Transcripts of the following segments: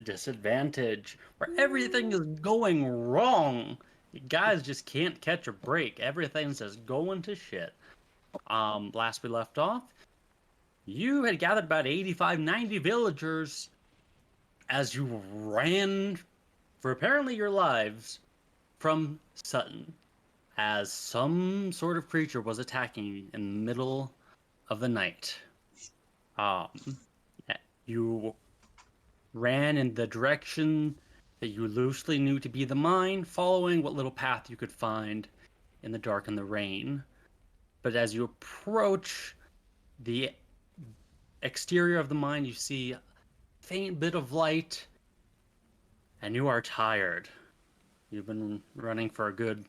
Disadvantage, where everything is going wrong. You guys just can't catch a break. Everything's just going to shit. Last we left off, you had gathered about 85, 90 villagers as you ran for apparently your lives from Sutton, as some sort of creature was attacking you in the middle of the night. Um, you ran in the direction that you loosely knew to be the mine, following what little path you could find in the dark and the rain. But as you approach the exterior of the mine, you see a faint bit of light, and you are tired. You've been running for a good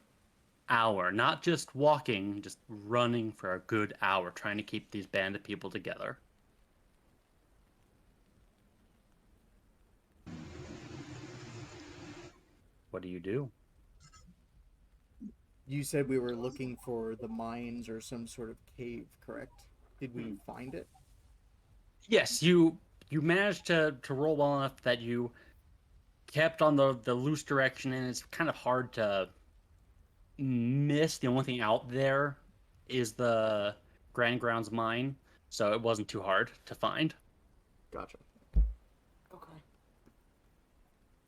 hour, not just walking, just running for a good hour, trying to keep these band of people together. What do you do? You said we were looking for the mines or some sort of cave, correct? Did we Hmm. find it? Yes, you managed to roll well enough that you kept on the loose direction, and it's kind of hard to miss. The only thing out there is the Grand Grounds mine, so it wasn't too hard to find. Gotcha. Okay.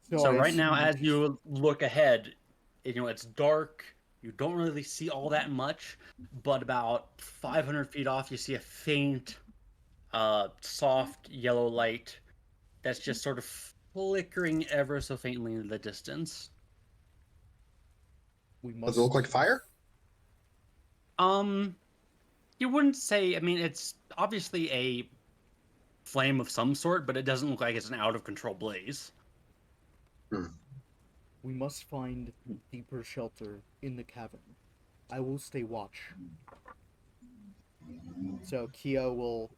So So I right now, assume we as just. you look ahead, it's dark. You don't really see all that much, but about 500 feet off, you see a faint, soft yellow light that's just sort of flickering ever so faintly in the distance. We Does it look like must. fire? Um, you wouldn't say, I mean, it's obviously a flame of some sort, but it doesn't look like it's an out of control blaze. Hmm. We must find deeper shelter in the cavern. I will stay watch. So Kyo will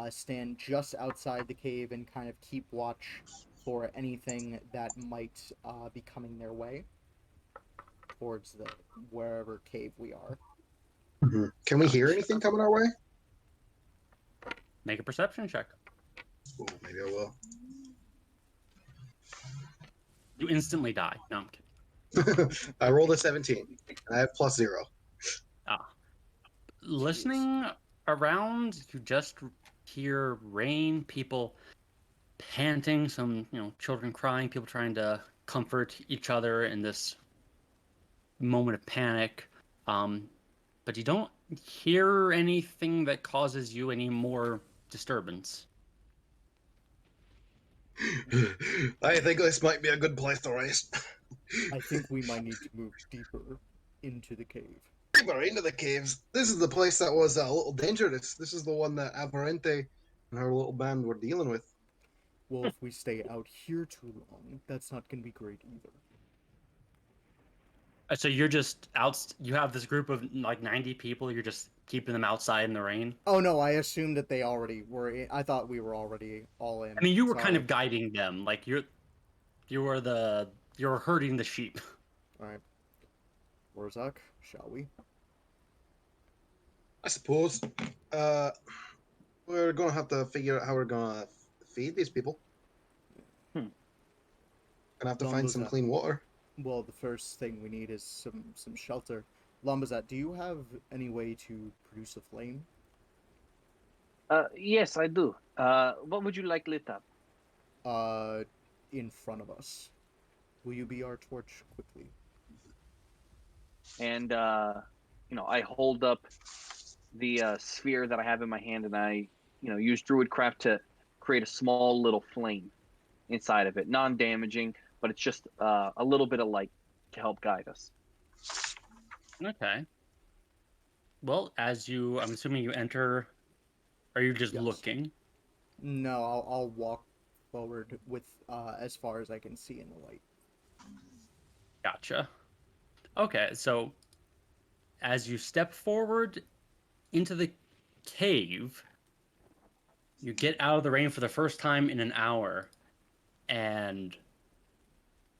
stand just outside the cave and kind of keep watch for anything that might be coming their way towards the wherever cave we are. Can we hear anything Gotcha. coming our way? Make a perception check. Oh, maybe I will. You instantly die. No, I'm kidding. I rolled a 17, and I have plus 0. Ah, Jeez. listening around, you just hear rain, people panting, some, children crying, people trying to comfort each other in this moment of panic. Um, but you don't hear anything that causes you any more disturbance. I think this might be a good place to rest. I think we might need to move deeper into the cave. Deeper into the caves. This is the place that was a little dangerous. This is the one that Avarente and her little band were dealing with. Well, if we stay out here too long, that's not going to be great either. So you're just out, you have this group of like 90 people, you're just keeping them outside in the rain. Oh no, I assumed that they already were in. I thought we were already all I in. mean, you were kind Sorry. of guiding them, like you were herding the sheep. Alright. Warzak, shall we? I suppose. Uh, we're gonna have to figure out how we're gonna feed these people. Hmm. Gonna have to find some Lambazat. clean water. Well, the first thing we need is some shelter. Lambazat, do you have any way to produce a flame? Yes, I do. What would you like lit up? Uh, in front of us. Will you be our torch quickly? And I hold up the sphere that I have in my hand, and I, use Druidcraft to create a small little flame inside of it, non-damaging, but it's just a little bit of light to help guide us. Okay. Well, I'm assuming you enter, are you just Yes. looking? No, I'll walk forward with as far as I can see in the light. Gotcha. Okay, so as you step forward into the cave, you get out of the rain for the first time in an hour, and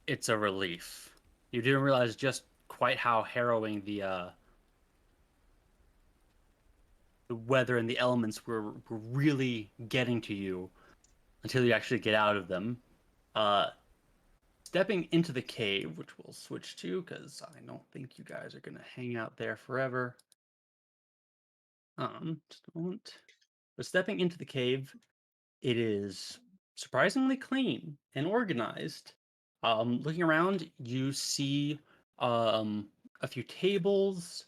it's a relief. You didn't realize just quite how harrowing the weather and the elements were really getting to you until you actually get out of them. Stepping into the cave, which we'll switch to because I don't think you guys are gonna hang out there forever. Just a moment. But stepping into the cave, it is surprisingly clean and organized. Looking around, you see a few tables,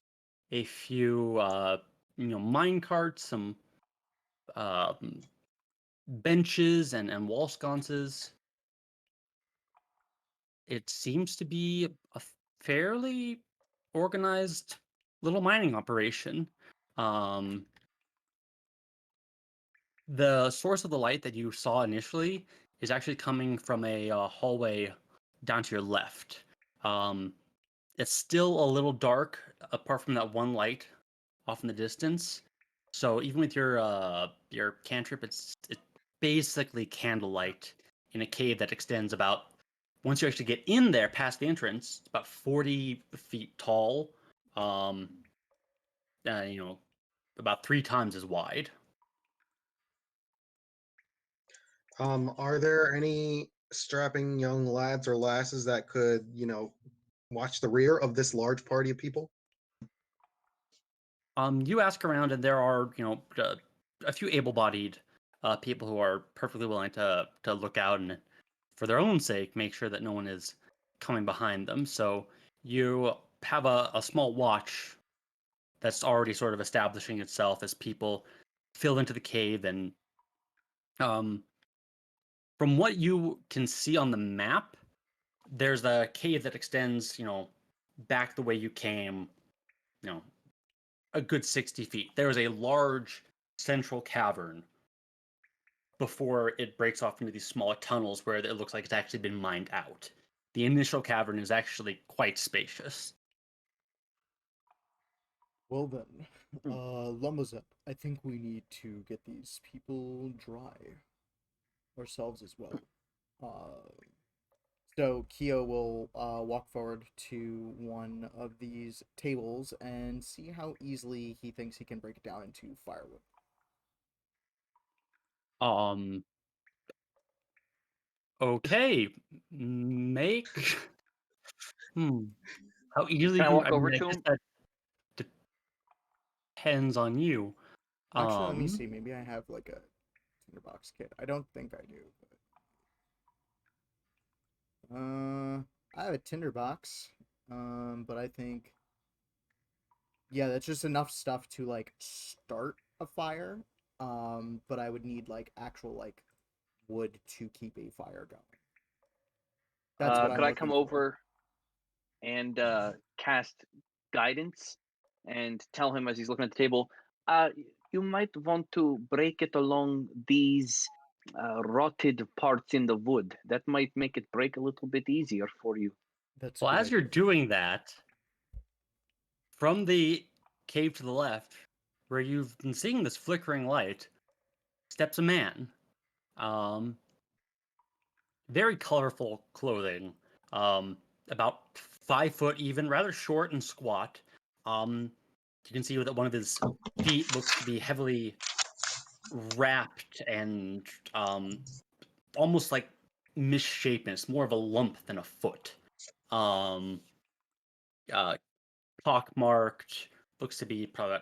a few mine carts, some um, benches and wall sconces. It seems to be a fairly organized little mining operation. Um, the source of the light that you saw initially is actually coming from a hallway down to your left. Um, it's still a little dark, apart from that one light off in the distance. So even with your cantrip, it's basically candlelight in a cave that extends about. Once you actually get in there, past the entrance, it's about 40 feet tall. Um, about 3 times as wide. Are there any strapping young lads or lasses that could, watch the rear of this large party of people? You ask around, and there are, a few able-bodied people who are perfectly willing to look out and, for their own sake, make sure that no one is coming behind them. So you have a small watch that's already sort of establishing itself as people fill into the cave, and um, from what you can see on the map, there's a cave that extends, back the way you came, you know, a good 60 feet. There is a large central cavern before it breaks off into these smaller tunnels where it looks like it's actually been mined out. The initial cavern is actually quite spacious. Well then, Hmm. Lumazep, I think we need to get these people dry ourselves as well. So Keo will walk forward to one of these tables and see how easily he thinks he can break it down into firewood. Um, okay. Make. Hmm. How easily Can I you. walk I over mean, I to guess him? that depends on you. Actually, let me Um, see. Maybe I have like a tinderbox kit. I don't think I do. But, I have a tinderbox. But I think yeah, that's just enough stuff to like start a fire. But I would need like actual like wood to keep a fire going. That's what Could I'm I come looking for. over and cast guidance and tell him as he's looking at the table, uh, you might want to break it along these rotted parts in the wood. That might make it break a little bit easier for you. That's a well, good as you're idea. doing that, from the cave to the left, where you've been seeing this flickering light, steps a man. Um, very colorful clothing. Um, about 5 foot even, rather short and squat. You can see that one of his feet looks to be heavily wrapped and almost like misshapen. It's more of a lump than a foot. Um, uh, Pockmarked, looks to be probably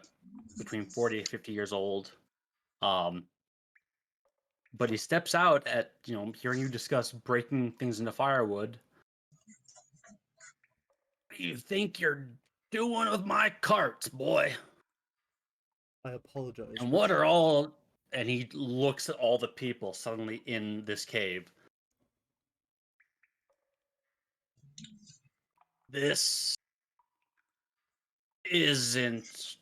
between 40 and 50 years old. Um, but he steps out at, hearing you discuss breaking things into firewood. What do you think you're doing with my carts, boy? I apologize, And but what are all. And he looks at all the people suddenly in this cave. This isn't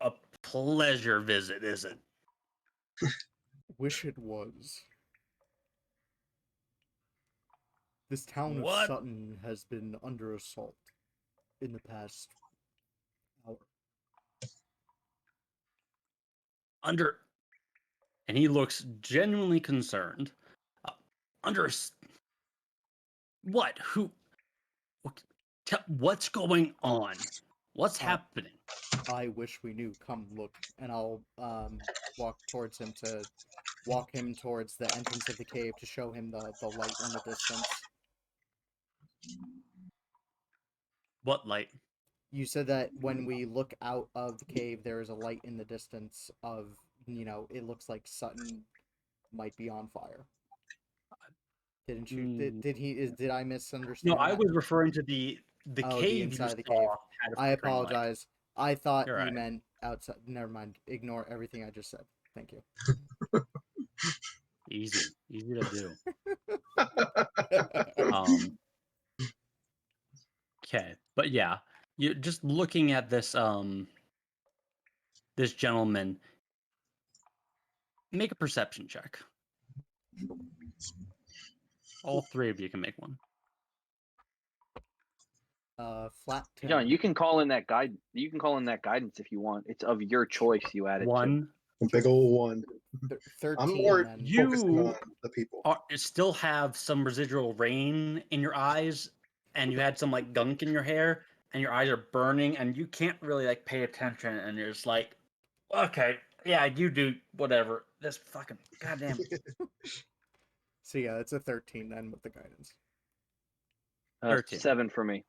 a pleasure visit, is it? wish it was. This town of What? Sutton has been under assault in the past hour. Under. And he looks genuinely concerned. Uh, under. What? Who? What's going on? What's Uh, happening? I wish we knew. Come look, and I'll walk towards him to walk him towards the entrance of the cave to show him the light in the distance. What light? You said that when we look out of the cave, there is a light in the distance of, it looks like Sutton might be on fire. Didn't you? Did I misunderstand? No, I that? was referring to the Oh, cave the you inside of the saw cave. had a I flickering light. apologize. I thought You're you right. meant outside. Never mind. Ignore everything I just said. Thank you. Easy to do. Um, Okay, but yeah, you just looking at this this gentleman. Make a perception check. All three of you can make one. flat 10. John, you can call in that guide. You can call in that guidance if you want. It's of your choice. You add it to. One. A big old one. 13. I'm more Then. focusing You on the people. still have some residual rain in your eyes, and you had some like gunk in your hair, and your eyes are burning, and you can't really like pay attention, and you're just like, okay, yeah, you do whatever. This fucking goddamn. So yeah, it's a 13 then with the guidance. 13. 7 for me.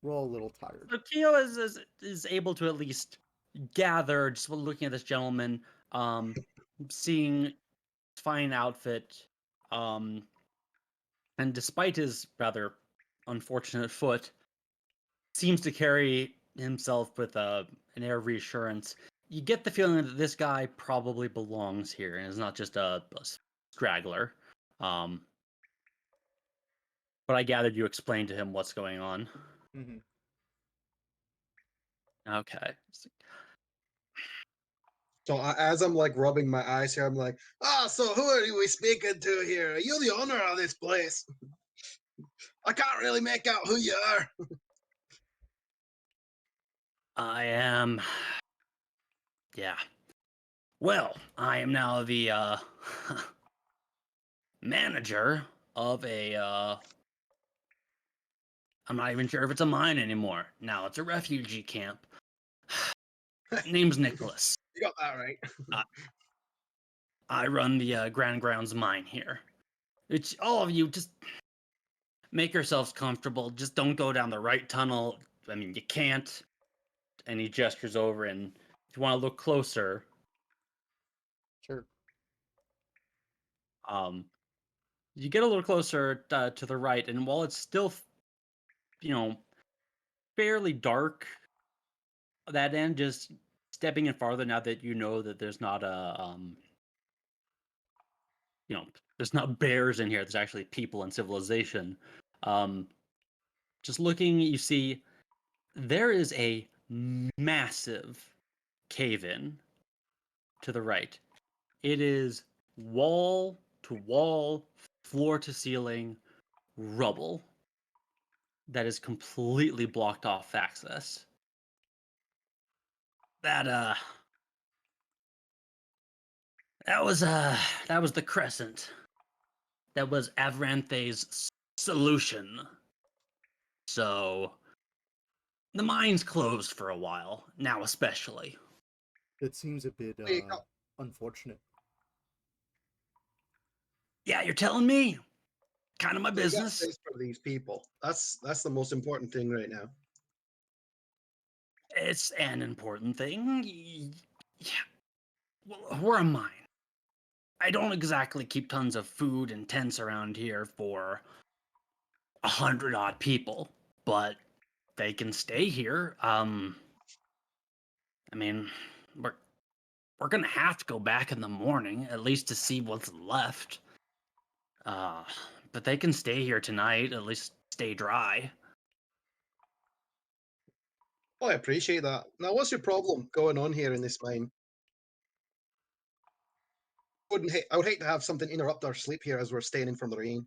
We're all a little tired. So Keo is able to at least gather just looking at this gentleman, seeing his fine outfit, and despite his rather unfortunate foot, seems to carry himself with an air of reassurance. You get the feeling that this guy probably belongs here and is not just a straggler. But I gathered you explained to him what's going on. Mm-hmm. Okay. So as I'm like rubbing my eyes here, I'm like, so who are we speaking to here? Are you the owner of this place? I can't really make out who you are. I am. Yeah. Well, I am now the manager of a I'm not even sure if it's a mine anymore. Now it's a refugee camp. Name's Nicholas. You got that right. I run the Grand Grounds mine here. It's all of you just make yourselves comfortable. Just don't go down the right tunnel. I mean, you can't. And he gestures over, and if you want to look closer, Sure. you get a little closer to the right, and while it's still, fairly dark, that end, just stepping in farther now that you know that there's not a, there's not bears in here. There's actually people and civilization. Just looking, you see there is a massive cave-in to the right. It is wall to wall, floor to ceiling, rubble that is completely blocked off access. That was the Crescent. That was Avranthe's solution. So the mine's closed for a while, now especially. It seems a bit Wait, no. unfortunate. Yeah, you're telling me? Kind of my So you got business. space for these people. That's the most important thing right now. It's an important thing. Yeah. Well, we're a mine. I don't exactly keep tons of food and tents around here for 100-odd people, but they can stay here. I mean, we're gonna have to go back in the morning, at least to see what's left. But they can stay here tonight, at least stay dry. Oh, I appreciate that. Now, what's your problem going on here in this mine? I would hate to have something interrupt our sleep here as we're staying in from the rain.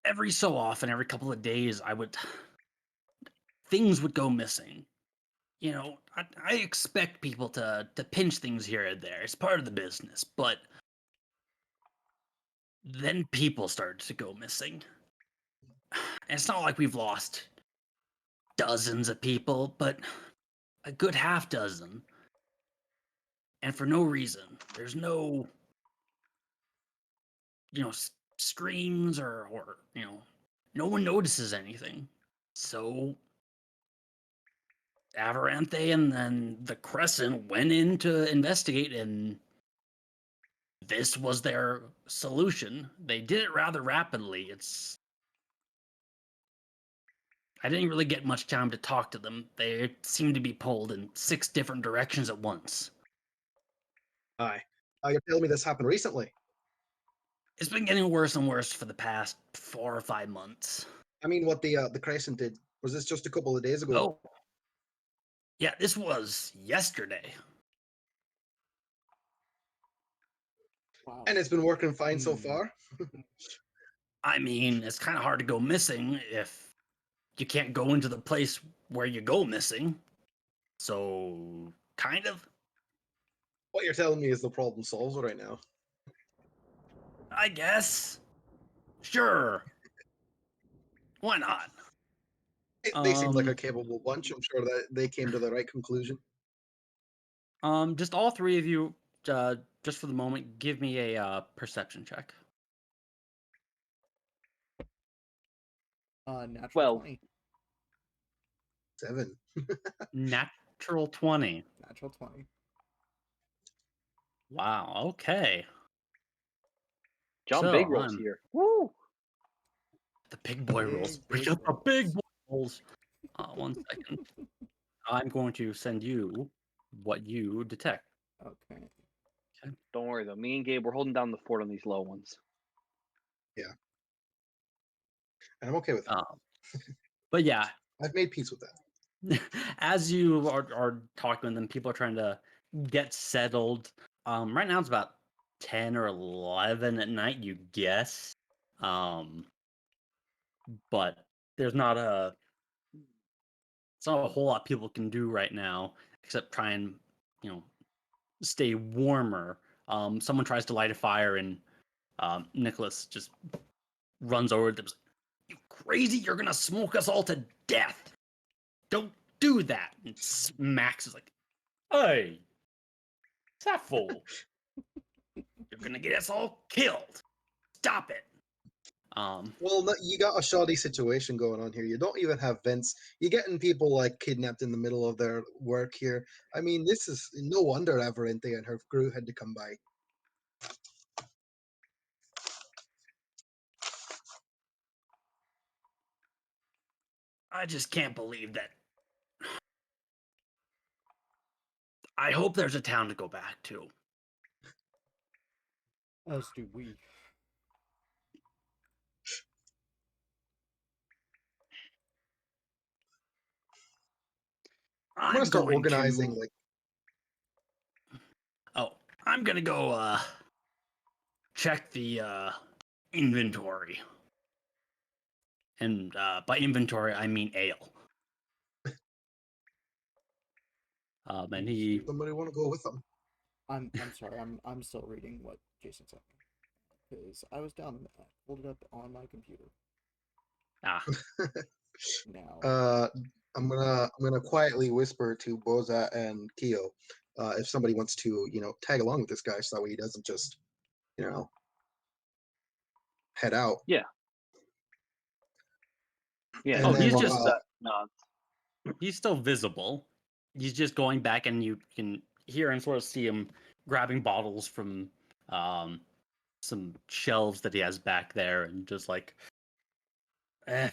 Every so often, every couple of days, things would go missing. I expect people to pinch things here and there. It's part of the business, but then people started to go missing. And it's not like we've lost dozens of people, but a good half dozen. and for no reason. There's no, screams or no one notices anything. So Avaranthe and then the Crescent went in to investigate, and this was their solution. They did it rather rapidly. I didn't really get much time to talk to them. They seemed to be pulled in 6 different directions at once. Aye. You're telling me this happened recently? It's been getting worse and worse for the past 4 or 5 months. I mean, what the Crescent did. Was this just a couple of days ago? Oh. Yeah, this was yesterday. Wow. And it's been working fine so Hmm. far? I mean, it's kind of hard to go missing if you can't go into the place where you go missing. So, kind of. What you're telling me is the problem solved right now. I guess. Sure. Why not? They seem like a Um, capable bunch. I'm sure that they came to the right conclusion. Just all 3 of you, just for the moment, give me a perception check. Natural Well- 20. 7. Natural 20. Natural 20. Wow. Okay. John So, Big Rolls I'm- here. Woo! The big boy rolls. Big, We big got the big rolls. boy rolls. 1 second. I'm going to send you what you detect. Okay. Don't worry though. Me and Gabe, we're holding down the fort on these low ones. And I'm okay with that. But yeah, I've made peace with that. as you are talking with them, people are trying to get settled. Right now it's about 10 or 11 at night, you guess. But there's not a whole lot people can do right now except try and stay warmer. Someone tries to light a fire, and Nicholas just runs over to them. You crazy? You're gonna smoke us all to death. Don't do that. And Max is like, hey, what's that fool? You're gonna get us all killed. Stop it. Well, no, you got a shoddy situation going on here. You don't even have vents. You're getting people like kidnapped in the middle of their work here. I mean, this is no wonder Avaranthe and her crew had to come by. I just can't believe that. I hope there's a town to go back to. As do we. I'm gonna start going organizing. to- Like, Oh, I'm gonna go check the inventory. And by inventory I mean ale. And he somebody want to go with them? I'm sorry. I'm still reading what Jason sent me because I was down. I pulled it up on my computer now. I'm gonna quietly whisper to Boza and Kyo, if somebody wants to, tag along with this guy, so that way he doesn't just, head out. Yeah. And Oh, then, he's just nods. he's still visible. He's just going back, and you can hear and sort of see him grabbing bottles from some shelves that he has back there, and just like, As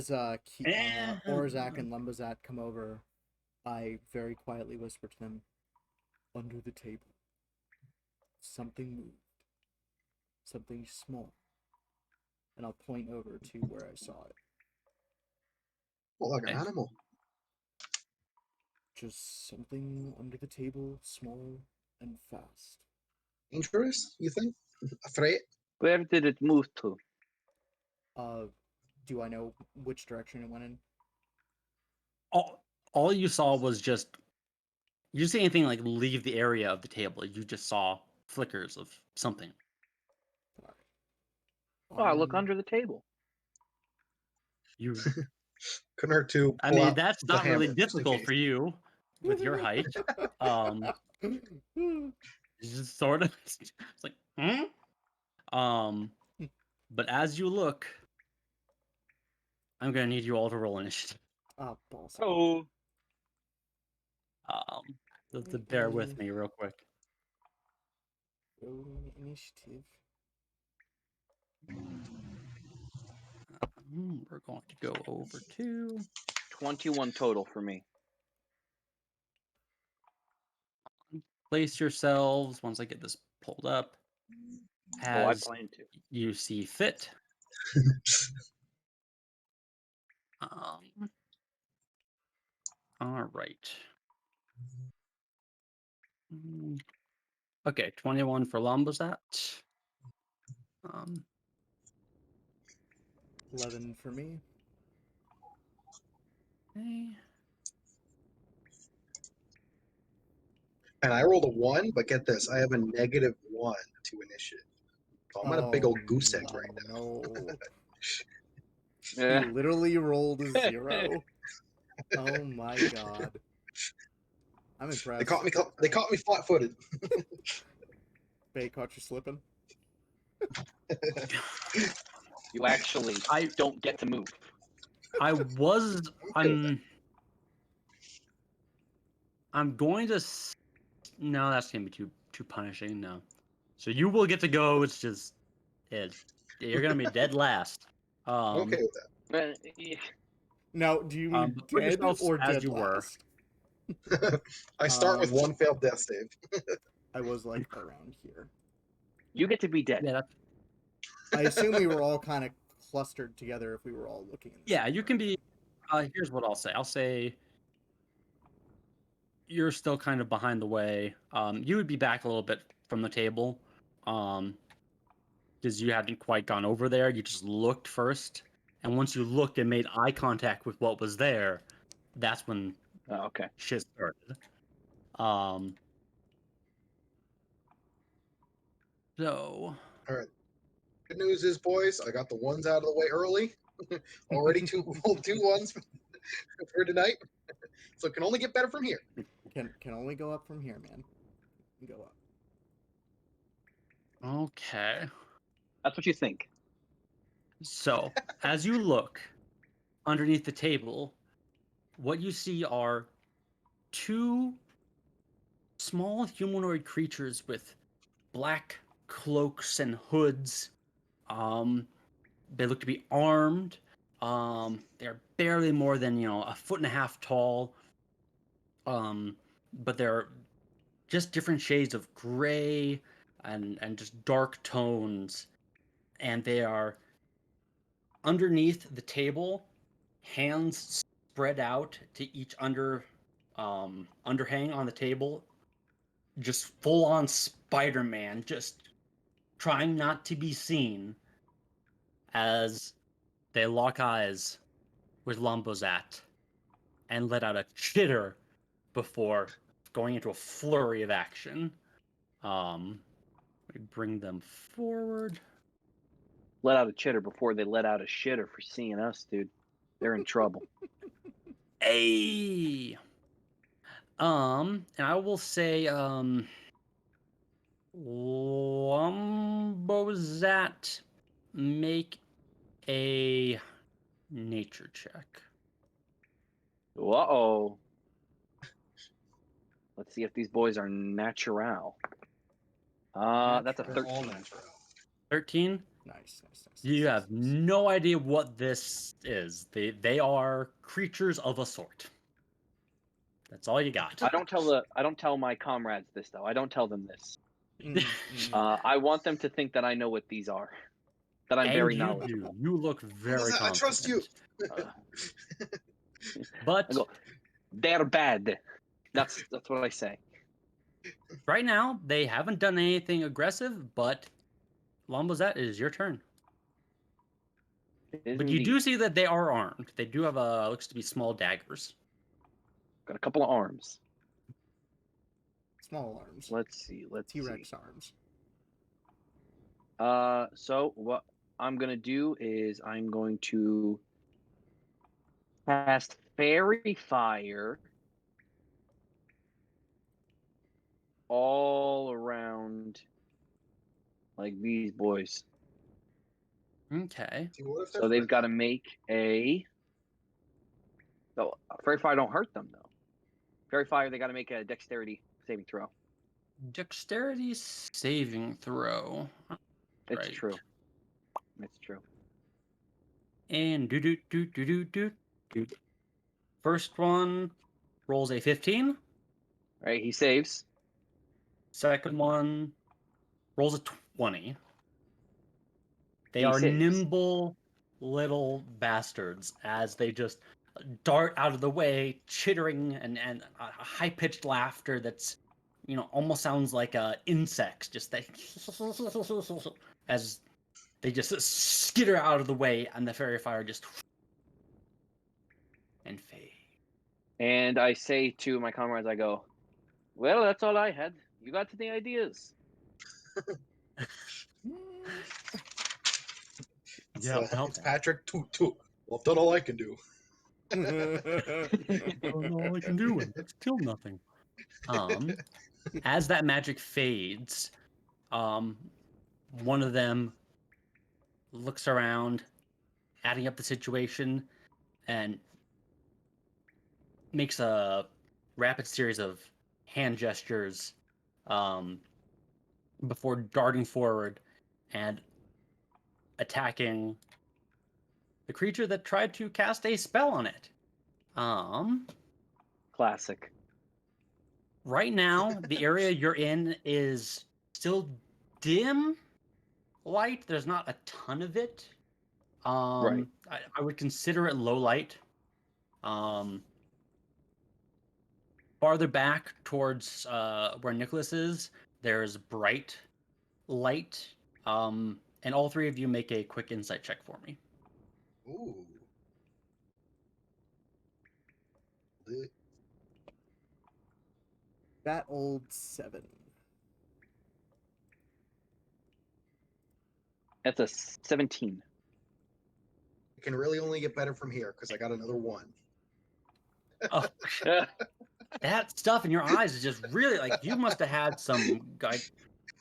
Orzak and Lumbazat come over, I very quietly whisper to them, "Under the table, something moved. Something small." And I'll point over to where I saw it. well, like an Okay. animal. Just something under the table, small and fast. Dangerous, you think? Afraid? Where did it move to? Do I know which direction it went in? all you saw was just, you didn't see anything like leave the area of the table. You just saw flickers of something. Oh, look under the table. You, Couldn't hurt to. I pull mean, out that's the not really hammer, just in difficult case. for you with your height. It's just sort of. It's like, but as you look, I'm gonna need you all to roll initiative. Balls. Oh, To bear with me real quick. Rolling initiative. We're going to go over to 21 total for me. place yourselves once I get this pulled up Oh, I as plan to. you see fit. All right. Okay, 21 for Lombozat. 11 for me. Okay. And I rolled a 1, but get this, I have a -1 to initiative. So I'm at a big old goose egg right now. No. He Yeah. literally rolled a 0. Oh my god. I'm impressed. They caught me flat-footed. Bay caught you slipping. You actually don't get to move. I'm going to no, that's gonna be too punishing. No, so you will get to go. It's just you're gonna be dead last. I'm okay with Now, do you mean But put dead yourselves or as dead you were. last? that. I start with 1 failed death save. I was like around here. You get to be dead. Yeah, I assume we were all kind of clustered together if we were all looking in the yeah. same You can be. Here's what I'll say. I'll say you're still kind of behind the way. You would be back a little bit from the table, because you hadn't quite gone over there. You just looked first, and once you looked and made eye contact with what was there, that's when Oh, okay. shit started. So All right. Good news is, boys, I got the ones out of the way early. Already two ones for tonight. So it can only get better from here. Can only go up from here, man. Go up. okay. That's what you think. So as you look underneath the table, what you see are two small humanoid creatures with black cloaks and hoods. They look to be armed. They're barely more than a foot and a half tall. But they're just different shades of gray and just dark tones, and they are underneath the table, hands spread out to each underhang on the table, just full on Spider-Man, just trying not to be seen as they lock eyes with Lombozat and let out a chitter before going into a flurry of action. We bring them forward. Let out a chitter before they let out a shitter for seeing us, dude. They're in trouble. Hey. And I will say, Lombozat, make a nature check. Uh-oh. Let's see if these boys are natural. That's a They're all 13. natural. 13. Nice. You have no idea what this is. They are creatures of a sort. That's all you got. I don't tell my comrades this though. I don't tell them this. Mm-hmm. I want them to think that I know what these are. That I'm And very you knowledgeable. do. You look very Lombozat, I confident. trust you. But I go, they're bad. That's what I say. right now, they haven't done anything aggressive, but Lombozat, it is your turn. It is But you indeed. do see that they are armed. They do have looks to be small daggers. Got a couple of arms. Small arms. Let's see. T-Rex arms. So what I'm gonna do is I'm going to cast Fairy Fire all around like these boys. Okay. See, what if So they're they've got to make a. So Fairy Fire don't hurt them though. Fairy Fire, they got to make a Dexterity saving throw. Dexterity saving throw. It's Right. true. It's true. And do. First one rolls a 15. Right? He saves. Second one rolls a 20. They He are saves. nimble little bastards as they just dart out of the way, chittering and high pitched laughter that's, almost sounds like insects, just that as they just skitter out of the way, and the fairy fire just and fade. And I say to my comrades, I go, well, that's all I had. You got any ideas? it's Patrick Toot Toot. Well, I've done all I can do. I don't know all I can do, and it's still nothing. As that magic fades, one of them looks around, adding up the situation, and makes a rapid series of hand gestures before darting forward and attacking the creature that tried to cast a spell on it. Classic. Right now, the area you're in is still dim light. There's not a ton of it. Right. I would consider it low light. Farther back towards where Nicholas is, there's bright light. And all three of you make a quick insight check for me. Ooh. That old 7. That's a 17. It can really only get better from here because I got another 1. Oh, that stuff in your eyes is just really like you must have had some like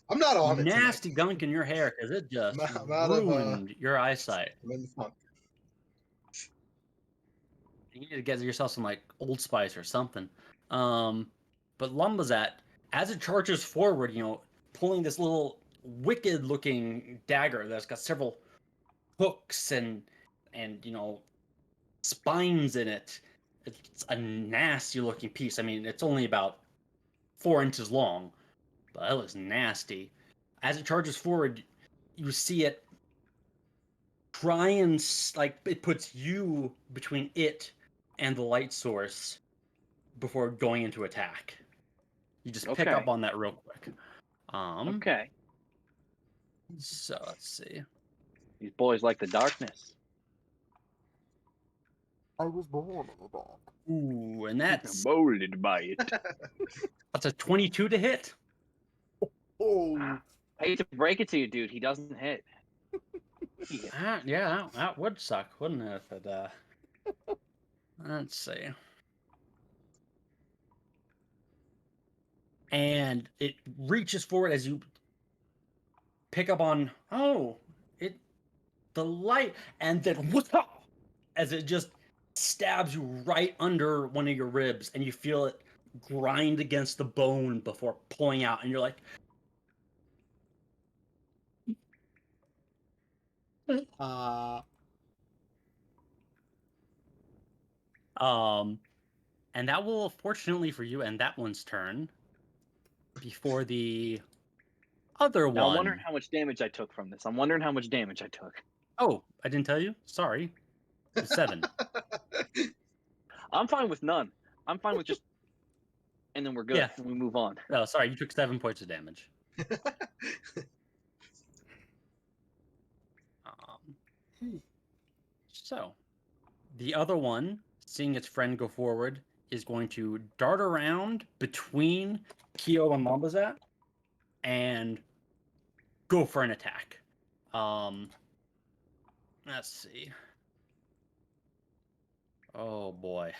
I'm not on it. nasty gunk in your hair because it just I'm out of, ruined your eyesight. I'm in the funk. You need to get yourself some like Old Spice or something. But Lumbazat, as it charges forward, pulling this little wicked-looking dagger that's got several hooks and spines in it. It's a nasty-looking piece. I mean, it's only about 4 inches long, but it looks nasty. As it charges forward, you see it try and it puts you between it and the light source before going into attack. You just pick Okay. up on that real quick. Okay. So let's see. These boys like the darkness. I was born in the dark. Ooh, and that's molded by it. a 22 to hit. Oh, I hate to break it to you, dude. He doesn't hit. Yeah, that would suck, wouldn't it? If it, let's see. And it reaches forward as you pick up on the light, and then as it just stabs you right under one of your ribs, and you feel it grind against the bone before pulling out, and you're like, and that will, fortunately for you, end that one's turn before the other Now, one. I'm wondering how much damage I took from this. Oh, I didn't tell you? Sorry. 7. I'm fine with none. I'm fine with just... And then we're good. Yeah. And we move on. No, sorry, you took 7 points of damage. So, the other one, seeing its friend go forward, is going to dart around between Kyo and Mambazat and go for an attack. Let's see. Oh boy.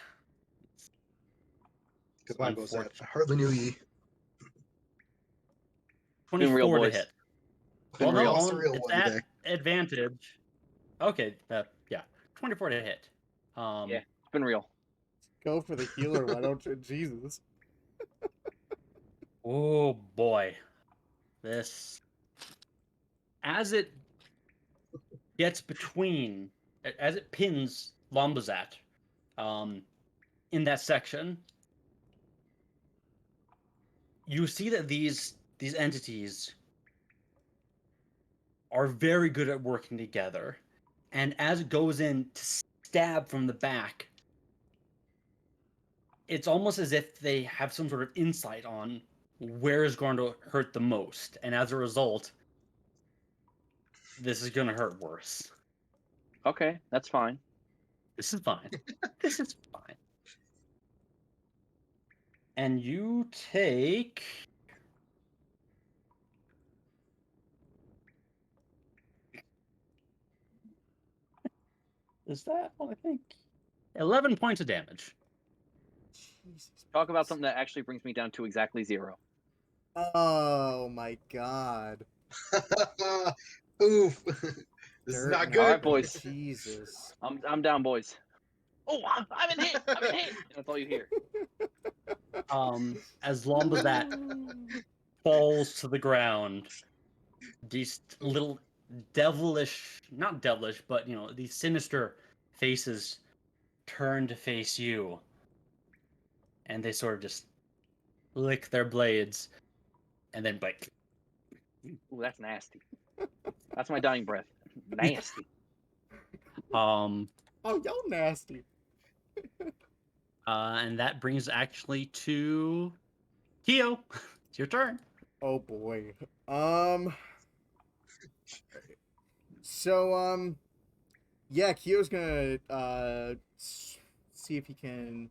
Goodbye, Bozat. I hardly knew ye. Been real, 24 to boys. hit. Been Well, no, real surreal it's one at today. advantage. Okay, yeah, 24 to hit. Yeah, it's been real. Go for the healer, why don't you? Jesus. Oh boy, this as it gets between, as it pins Lombazat, in that section, you see that these entities are very good at working together, and as it goes in to stab from the back, it's almost as if they have some sort of insight on where is going to hurt the most, and as a result, this is going to hurt worse. Okay, that's fine. This is fine. This is fine. And you take. Is that what I think? 11 points of damage. Jesus. Talk about something that actually brings me down to exactly 0. Oh my god. Oof. This is Dirt not nut. good. All right, boys. Jesus. I'm down, boys. Oh, I'm in hit. I'm in hit. That's all you hear. As Lombazat falls to the ground, these little devilish, not devilish, but these sinister faces turn to face you, and they sort of just lick their blades and then bite. Ooh, that's nasty. That's my dying breath. Nasty. Um, Oh, y'all nasty. and that brings actually to Keo. It's your turn. Oh boy. So yeah, Kyo's gonna see if he can.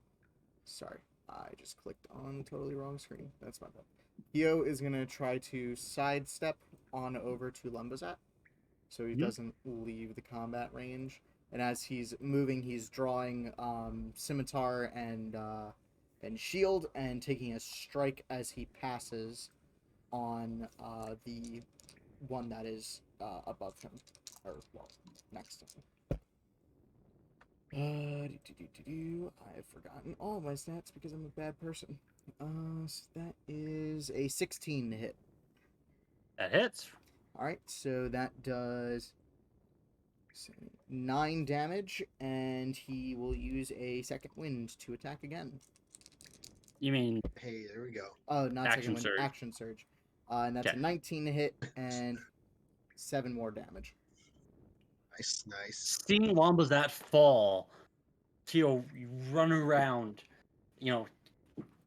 Sorry, I just clicked on the totally wrong screen. That's my bad. Kyo is gonna try to sidestep on over to Lumbazat, so he Mhm. doesn't leave the combat range. And as he's moving, he's drawing scimitar and shield, and taking a strike as he passes on the one that is above him, or well, next to him. I've forgotten all my stats because I'm a bad person. So that is a 16 to hit. That hits. Alright, so that does 9 damage, and he will use a second wind to attack again. You mean Hey, there we go. Oh, not Action second wind, surge. action surge. And that's Okay. a 19 to hit, and 7 more damage. Nice. Seeing Lombazat fall, Keo, you run around,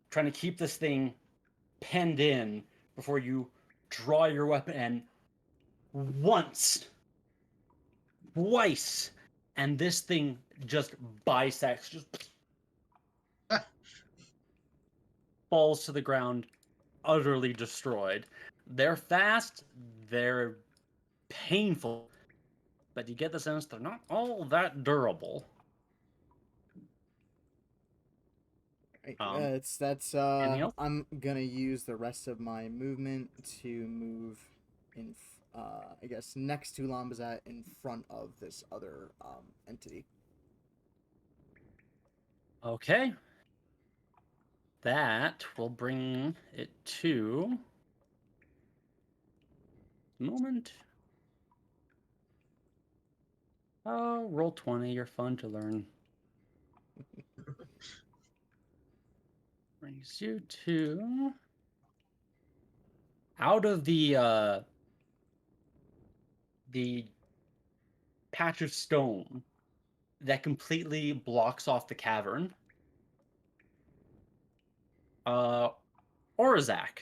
trying to keep this thing penned in before you draw your weapon, and once, twice, and this thing just bisects, just falls to the ground, utterly destroyed. They're fast, they're painful, but you get the sense they're not all that durable. Right. That's anything else? I'm gonna use the rest of my movement to move in I guess next to Lambazat, in front of this other entity. Okay. That will bring it to moment. Oh, roll 20. You're fun to learn. Brings you to out of the patch of stone that completely blocks off the cavern. Orzak,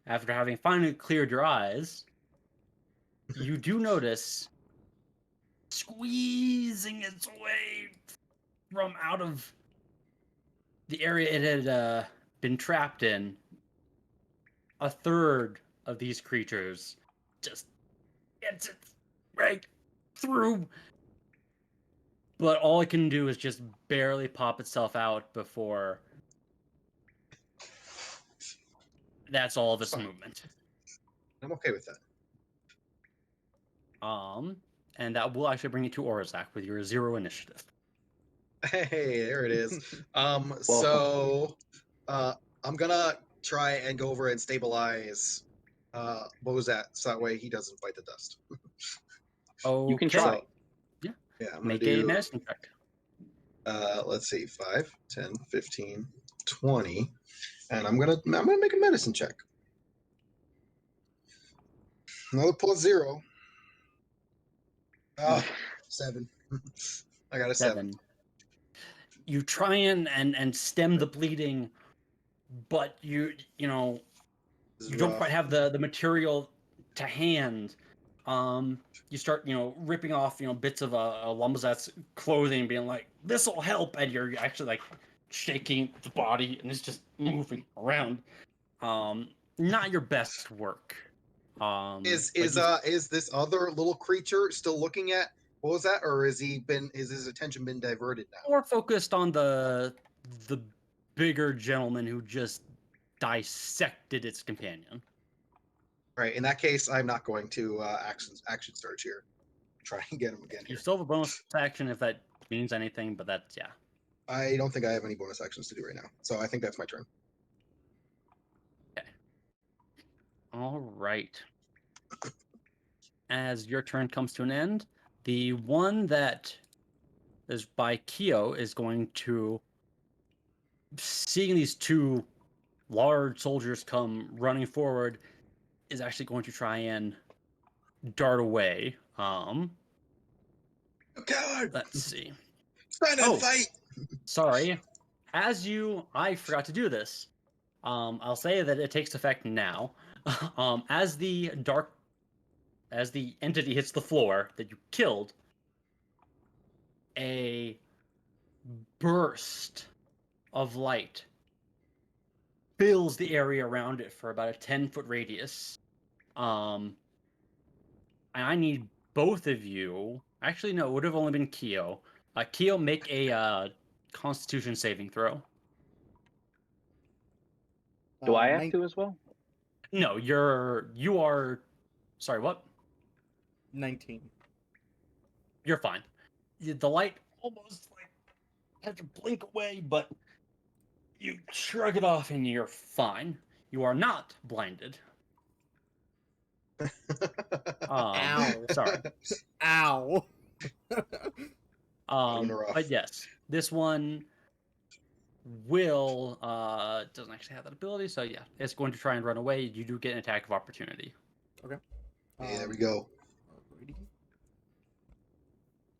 after having finally cleared your eyes, you do notice squeezing its way from out of the area it had been trapped in. A third of these creatures just gets it right through. But all it can do is just barely pop itself out before that's all of its Sorry. movement. I'm okay with that. And that will actually bring you to Orzak with your 0 initiative. Hey, there it is. Welcome. So I'm gonna try and go over and stabilize Bozat so that way he doesn't bite the dust. Okay. You can try. So, Yeah. yeah, I'm gonna Make do a medicine check. let's see, 5, 10, 15, 20. And I'm gonna make a medicine check. Another +0. Ah, 7. I got a 7. You try and stem the bleeding, but you know This is you don't rough. quite have the material to hand. You start ripping off bits of a Lumbazat's clothing, being like, "This'll help," and you're actually like shaking the body, and it's just moving around. Not your best work. But Is you this other little creature still looking at what was that, or is his attention been diverted now? more focused on the bigger gentleman who just dissected its companion. Right. In that case, I'm not going to action search here. Try and get him again You here. still have a bonus action if that means anything, but that's yeah. I don't think I have any bonus actions to do right now, so I think that's my turn. All right. As your turn comes to an end, the one that is by Kyo is going to, seeing these two large soldiers come running forward, is actually going to try and dart away. God, Let's see. stand and fight. Sorry. I forgot to do this. I'll say that it takes effect now. As the entity hits the floor that you killed, a burst of light fills the area around it for about a 10-foot radius. And I need both of you. Actually, no, it would have only been Kyo. Kyo, make a Constitution saving throw. Do I have nine- to as well? No, you are. Sorry, what? 19. You're fine. The light almost like had to blink away, but you shrug it off and you're fine. You are not blinded. Ow. Sorry. Ow. rough. But yes, this one will doesn't actually have that ability, so yeah, it's going to try and run away. You do get an attack of opportunity. Okay. Hey, there we go. Alrighty.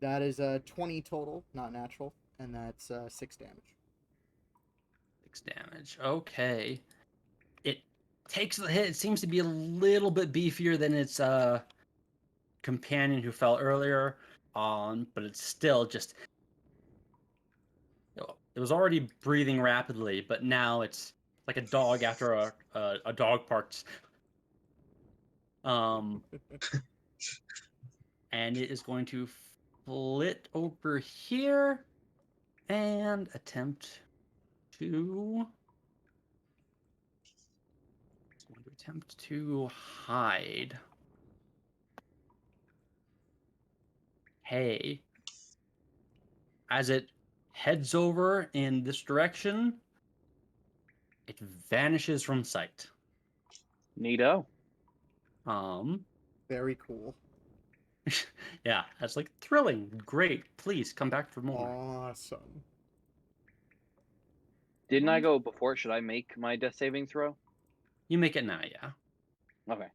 That is 20 total, not natural, and that's 6 damage. 6 damage. Okay. It takes the hit. It seems to be a little bit beefier than its companion who fell earlier. But it's still just. It was already breathing rapidly, but now it's like a dog after a dog parks. And it is going to flit over here and attempt to hide. Hey, as it heads over in this direction, it vanishes from sight. Neato. Very cool. Yeah, that's like thrilling. Great. Please come back for more. Awesome. Didn't I go before? Should I make my death saving throw? You make it now, yeah. Okay.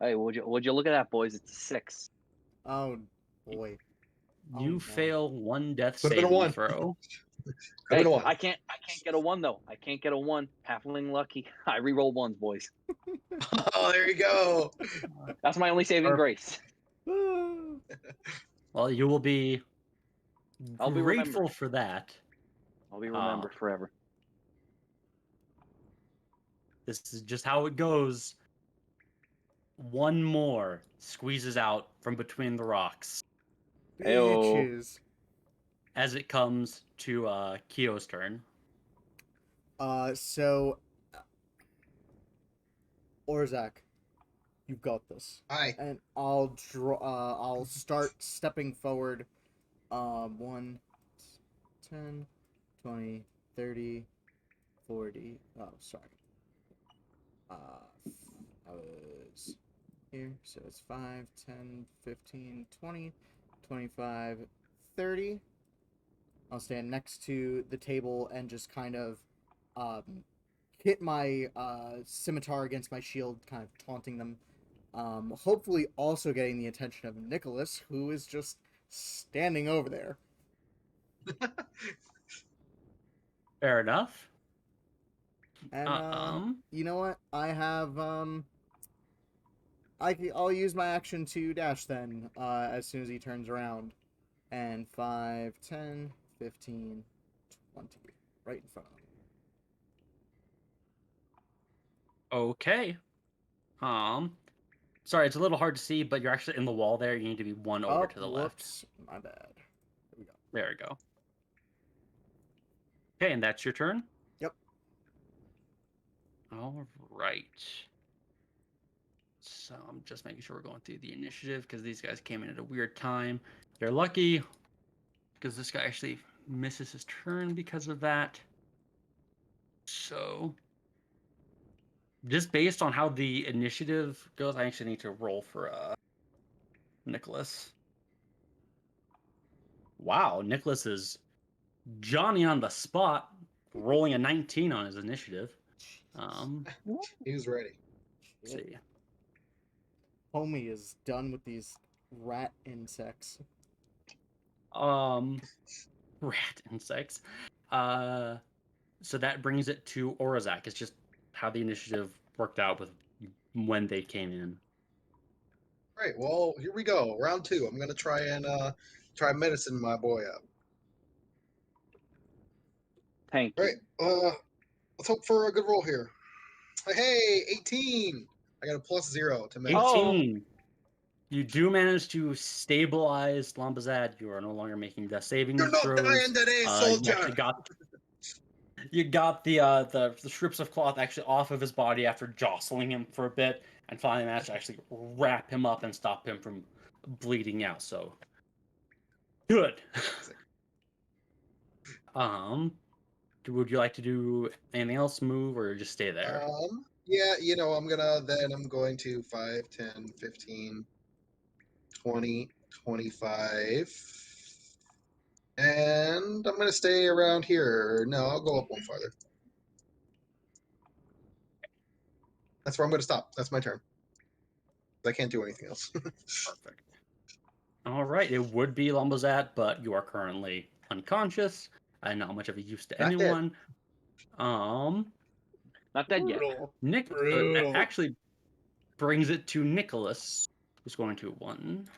Hey, would you look at that, boys? It's a 6. Oh boy. You no. fail one death Could've been a saving 1. throw. Could've been a 1. I can't get a 1 though. I can't get a 1. Halfling lucky. I reroll 1s, boys. Oh, there you go. That's my only saving grace. Well, you will be I'll be grateful remembered. for that. I'll be remembered forever. This is just how it goes. One more squeezes out from between the rocks Ayo. Bitches. as it comes to Kyo's turn. So Orzak, you've got this. Aye. And I'll I'll start stepping forward. 1, 10, 20, 30, 40. Oh, sorry. I was here, so it's 5, 10, 15, 20, 25, 30. I'll stand next to the table and just kind of hit my scimitar against my shield, kind of taunting them. Hopefully also getting the attention of Nicholas, who is just standing over there. Fair enough. And you know what? I have I'll use my action to dash then as soon as he turns around. And 5, 10, 15, 20 right in front of him. Okay. Sorry, it's a little hard to see, but you're actually in the wall there. You need to be one over to the left. Whoops. My bad. Here we go. There we go. Okay, and that's your turn? Yep. All right. So I'm just making sure we're going through the initiative because these guys came in at a weird time. They're lucky because this guy actually misses his turn because of that. So just based on how the initiative goes, I actually need to roll for Nicholas. Wow, Nicholas is Johnny on the spot, rolling a 19 on his initiative. He was ready. Let's see. Homie is done with these rat insects. Rat insects. So that brings it to Orzak. It's just how the initiative worked out with when they came in. Right. Well, here we go. Round 2. I'm gonna try and try medicine my boy up. Thank you. Right. Let's hope for a good roll here. Hey, 18. I got a +0 to medicine. 18. You do manage to stabilize Lambazad. You are no longer making the saving You're not throws. dying today, You soldier. actually got the strips of cloth actually off of his body after jostling him for a bit, and finally managed to actually wrap him up and stop him from bleeding out. So good. Would you like to do anything else, move, or just stay there? Yeah, I'm going to 5, 10, 15, 20, 25. And I'm gonna stay around here. No, I'll go up one farther. That's where I'm gonna stop. That's my turn. I can't do anything else. Perfect. All right, it would be Lumbozat, but you are currently unconscious and not much of a use to Not dead. anyone. Not dead yet. Nick that actually brings it to Nicholas, who's going to 1.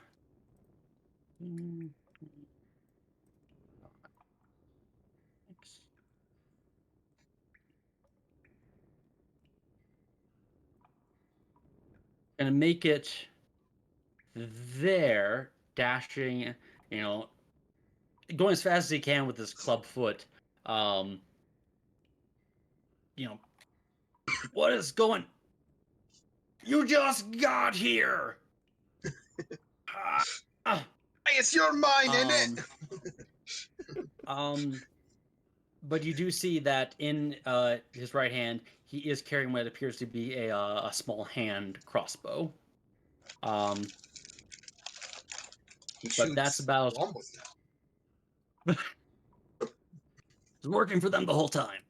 Gonna make it there, dashing, going as fast as he can with his club foot. What is going? You just got here. It's your mind, isn't it? But you do see that in his right hand, he is carrying what appears to be a small hand crossbow. But that's about. It's working for them the whole time.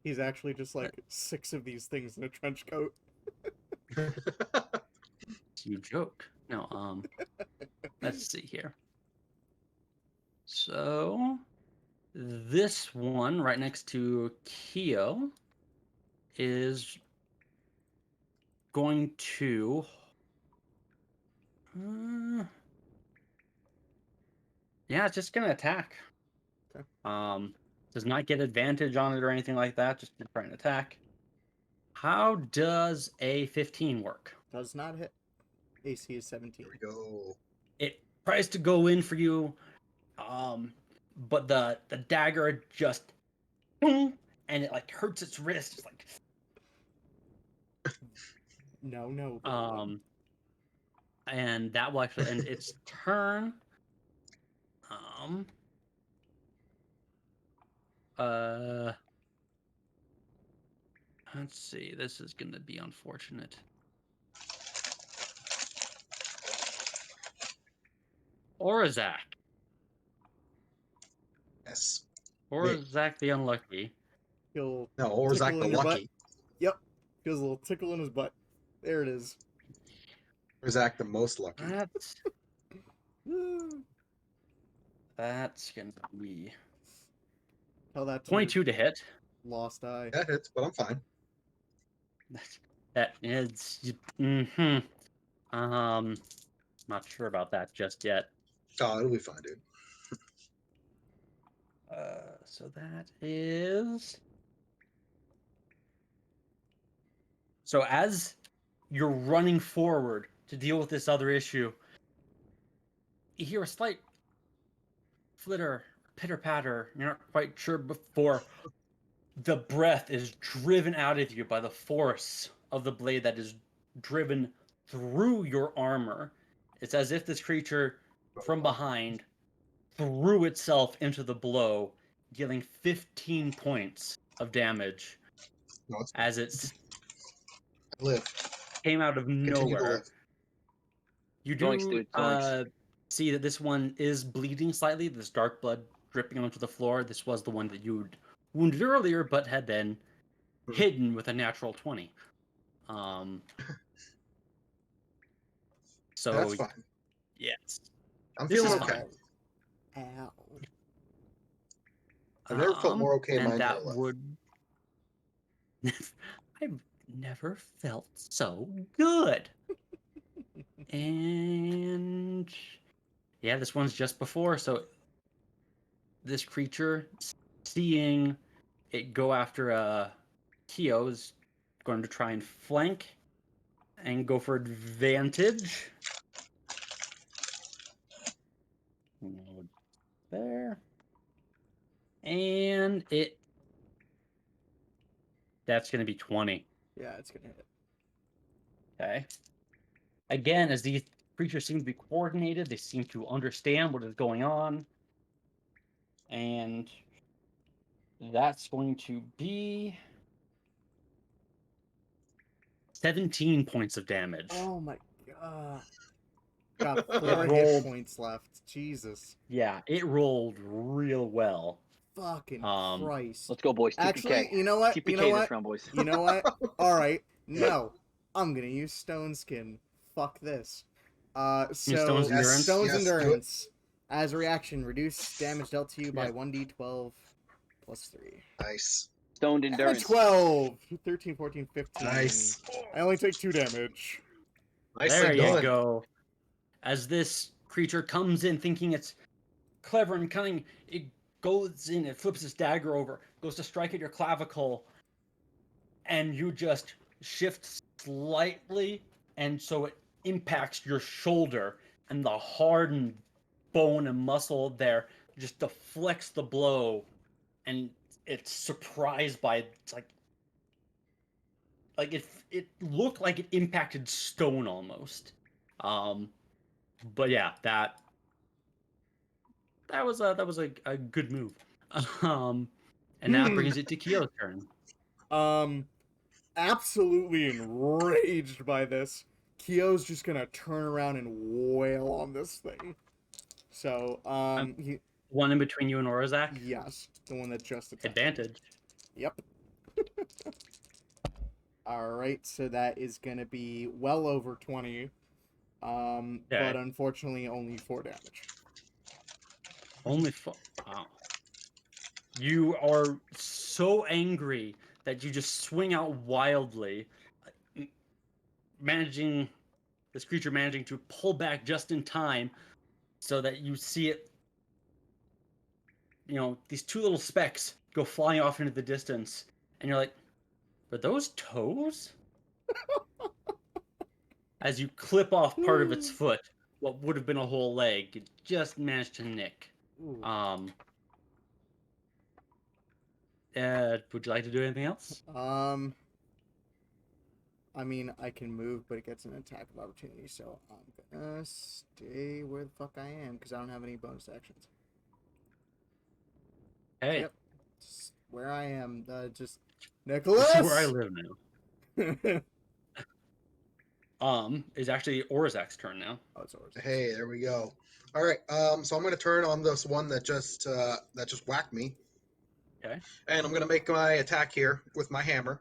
He's actually just like 6 of these things in a trench coat. You joke. No, let's see here. So this one right next to Keo is going to it's just gonna attack. Okay. Does not get advantage on it or anything like that, just try and attack. How does a 15 work? Does not hit. AC is 17. Here we go. It tries to go in for you, but the dagger just and it like hurts its wrist. It's like No. And that will actually end its turn. Let's see. This is gonna be unfortunate. Orzak. Yes. Orzak the Unlucky. He'll No, or tickle Zach the in your butt. Lucky. Yep. Feels a little tickle in his butt. There it is. Or Zach the Most Lucky. That's gonna be Tell that to 22 to hit. Lost Eye. That hits, but I'm fine. That is. Not sure about that just yet. Oh, it'll be fine, dude. So that is. So as you're running forward to deal with this other issue, you hear a slight flitter, pitter patter. You're not quite sure before the breath is driven out of you by the force of the blade that is driven through your armor. It's as if this creature from behind threw itself into the blow, dealing 15 points of damage No, it's as it I live. came out of Continue to nowhere. live. You Zoinks, do dude, zoinks. see that this one is bleeding slightly. There's dark blood dripping onto the floor. This was the one that you'd wounded earlier, but had been hidden with a natural 20. So That's fine. yes, I'm this feeling is okay. fine. Ow. I've never felt more okay in my and entire that life. would. I've never felt so good. And yeah, this one's just before. So this creature, seeing it go after Keo, is going to try and flank and go for advantage. There. And that's going to be 20. Yeah, it's gonna hit. Okay. Again, as these creatures seem to be coordinated, they seem to understand what is going on. And that's going to be 17 points of damage. Oh my god. Got It 4 hit rolled. points left. Jesus. Yeah, it rolled real well. Fucking Um, Christ. Let's go, boys. TPK. Actually, you know what? TPK You know this what? round, boys. You know what? Alright. No. I'm gonna use Stone Skin. Fuck this. So Stone's Endurance? Stone's Yes, do it. Endurance. As a reaction, reduce damage dealt to you by Yeah. 1d12 plus 3. Nice. Stoned endurance. 12! 13, 14, 15. Nice. I only take 2 damage. Nicely there you done. go. As this creature comes in thinking it's clever and cunning, it goes in, it flips its dagger over, goes to strike at your clavicle, and you just shift slightly, and so it impacts your shoulder, and the hardened bone and muscle there just deflects the blow, and it's surprised by it's like it looked like it impacted stone almost. But yeah, that was a good move. And now brings it to Keo's turn. Absolutely enraged by this. Keo's just gonna turn around and wail on this thing. So, One in between you and Orzak. yes, the one that just attacked. Advantage. Yep. Alright, so that is gonna be well over 20. But unfortunately only 4 damage. Only 4. Wow. You are so angry that you just swing out wildly, this creature managing to pull back just in time so that you see it, these 2 little specks go flying off into the distance, and you're like, are those toes? As you clip off part of its foot, what would have been a whole leg, it just managed to nick. Ooh. Would you like to do anything else? I mean, I can move, but it gets an attack of opportunity, so I'm gonna stay where the fuck I am because I don't have any bonus actions. Hey, Yep. Just where I am. Just this Nicholas. is where I live now. It's actually Orzak's turn now. Oh, it's ours. Hey, there we go. All right. So I'm gonna turn on this one that just whacked me. Okay. And I'm gonna make my attack here with my hammer.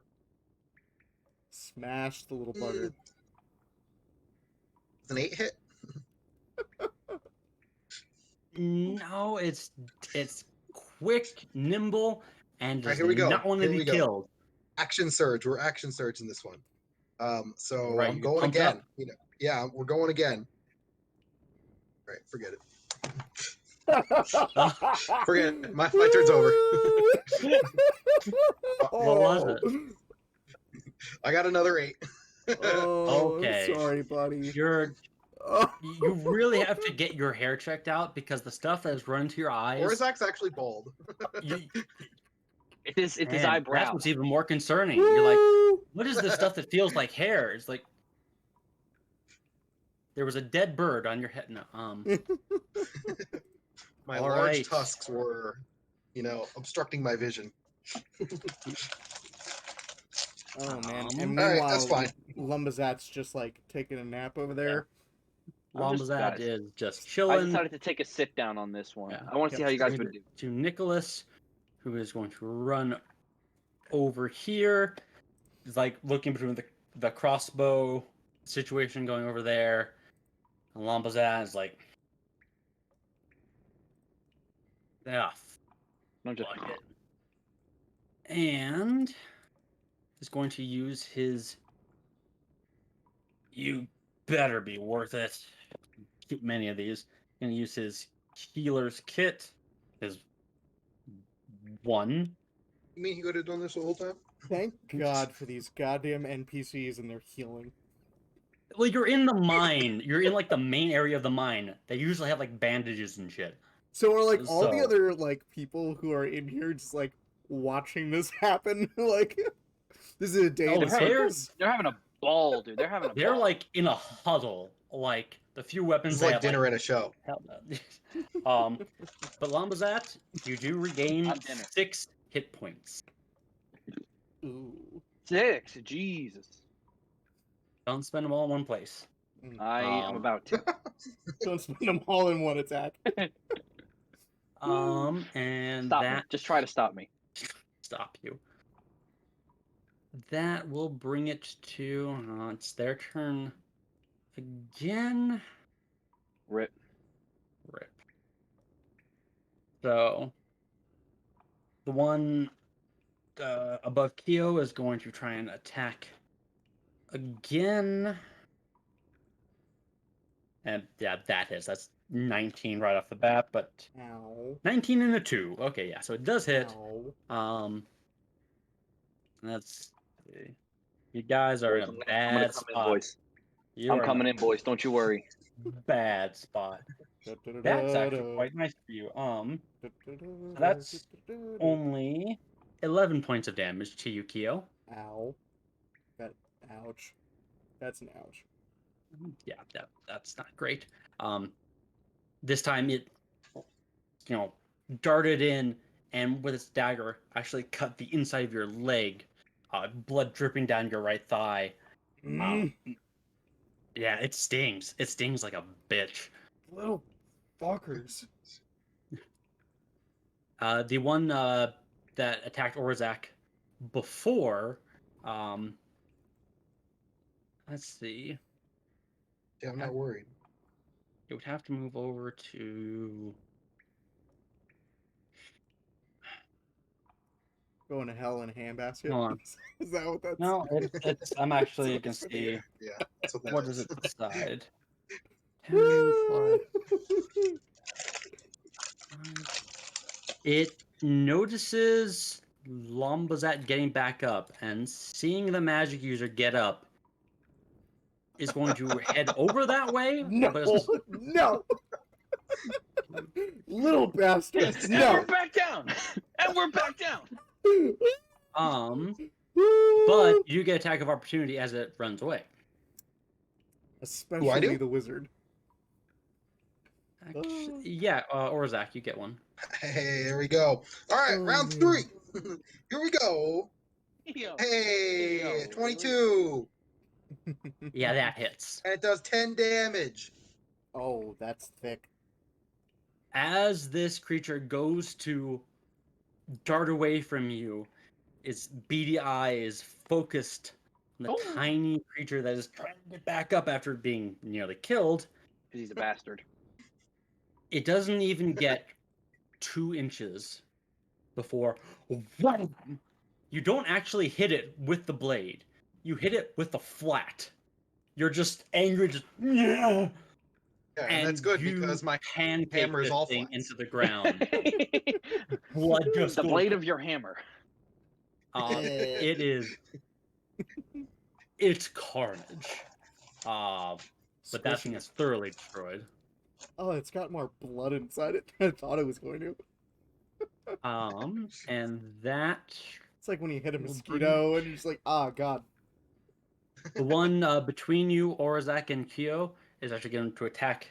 Smash the little bugger. It's an 8 hit. No, it's quick, nimble, and All right, does here we go. not want to Here be we go. killed. Action surge. We're action surge in this one. So Right, I'm you going pumped again. up? You know, yeah, we're going again. All right, forget it. Forget it. My turn's over. What was it? I got another 8. Oh, Okay. I'm sorry, buddy. You really have to get your hair checked out because the stuff that's run to your eyes. Orzak's actually bald. It's his man, eyebrow. That's what's even more concerning. You're like, what is this stuff that feels like hair? It's like there was a dead bird on your head. No, My All large right. tusks were, obstructing my vision. Oh man. Um, And All right, meanwhile, that's fine. Lumbazat's just like taking a nap over there. I'm just- Lambazat guys, is just I chilling. decided to take a sit down on this one. Yeah. I want to see how you guys would do. To Nicholas, who is going to run over here. He's like looking between the crossbow situation going over there. And Lambazat is like, yeah, I'm just fuck it. And is going to use his. You better be worth it. Keep many of these. Gonna use his healer's kit. His one. You mean he could have done this the whole time? Thank God for these goddamn NPCs and their healing. Well, you're in the mine. You're in like the main area of the mine. They usually have like bandages and shit. So are like all the So- other like people who are in here just like watching this happen? Like this is a day Oh, to there's- They're having a ball, dude. They're having a They're ball. like in a huddle. Like the few weapons It's they like have, dinner at a show. hell no. But Lambazat, you do regain Not dinner. 6 hit points. Ooh. 6. Jesus. Don't spend them all in one place. I am Um, about to. Don't spend them all in one attack. And Stop me. that Just try to stop me. stop you. That will bring it to it's their turn again. Rip. Rip. So the one above Keo is going to try and attack again. And yeah, that's 19 right off the bat, but Ow. 19 and a 2. Okay, yeah, so it does hit. Ow. That's you guys are in a I'm gonna bad come in, spot. boys. You I'm are coming in, boys. Don't you worry. bad spot. That's actually quite nice for you. That's only 11 points of damage to you, Keo. Ow. Ouch. That's an ouch. Yeah, that's not great. This time it, darted in and with its dagger actually cut the inside of your leg, blood dripping down your right thigh. Yeah, it stings. It stings like a bitch. Little fuckers. The one that attacked Orzak before, let's see. Yeah, I'm not worried. It would have to move over to. Going to hell in a handbasket? Hold on. Is that what that's? No, it's. I'm actually. You can Sounds see. Yeah, that's what that What is. does it decide? 10, 5. It notices Lambazat getting back up, and seeing the magic user get up, is going to head over that way. No, but it's- no. Little bastard. And No. we're back down. And we're back down. but you get attack of opportunity as it runs away. Especially the wizard. Actually, yeah, Orzak, you get one. Hey, here we go. All right, round 3. Here we go. Yo. Hey, Yo, 22. Yeah, that hits. And it does 10 damage. Oh, that's thick. As this creature goes to dart away from you, its beady eye is focused on the tiny creature that is trying to get back up after being nearly killed. Because he's a bastard. It doesn't even get 2 inches before wham! You don't actually hit it with the blade. You hit it with the flat. You're just angry, just Yeah, and and that's good you because my pancake hammer is this all thing flats. into the ground. Blood just The goes- blade of your hammer. It is. It's carnage. But that thing Squishy. is thoroughly destroyed. Oh, it's got more blood inside it than I thought it was going to. And that It's like when you hit a Will mosquito and you're just like, ah, God. the one between you, Orzak and Kyo, is actually going to attack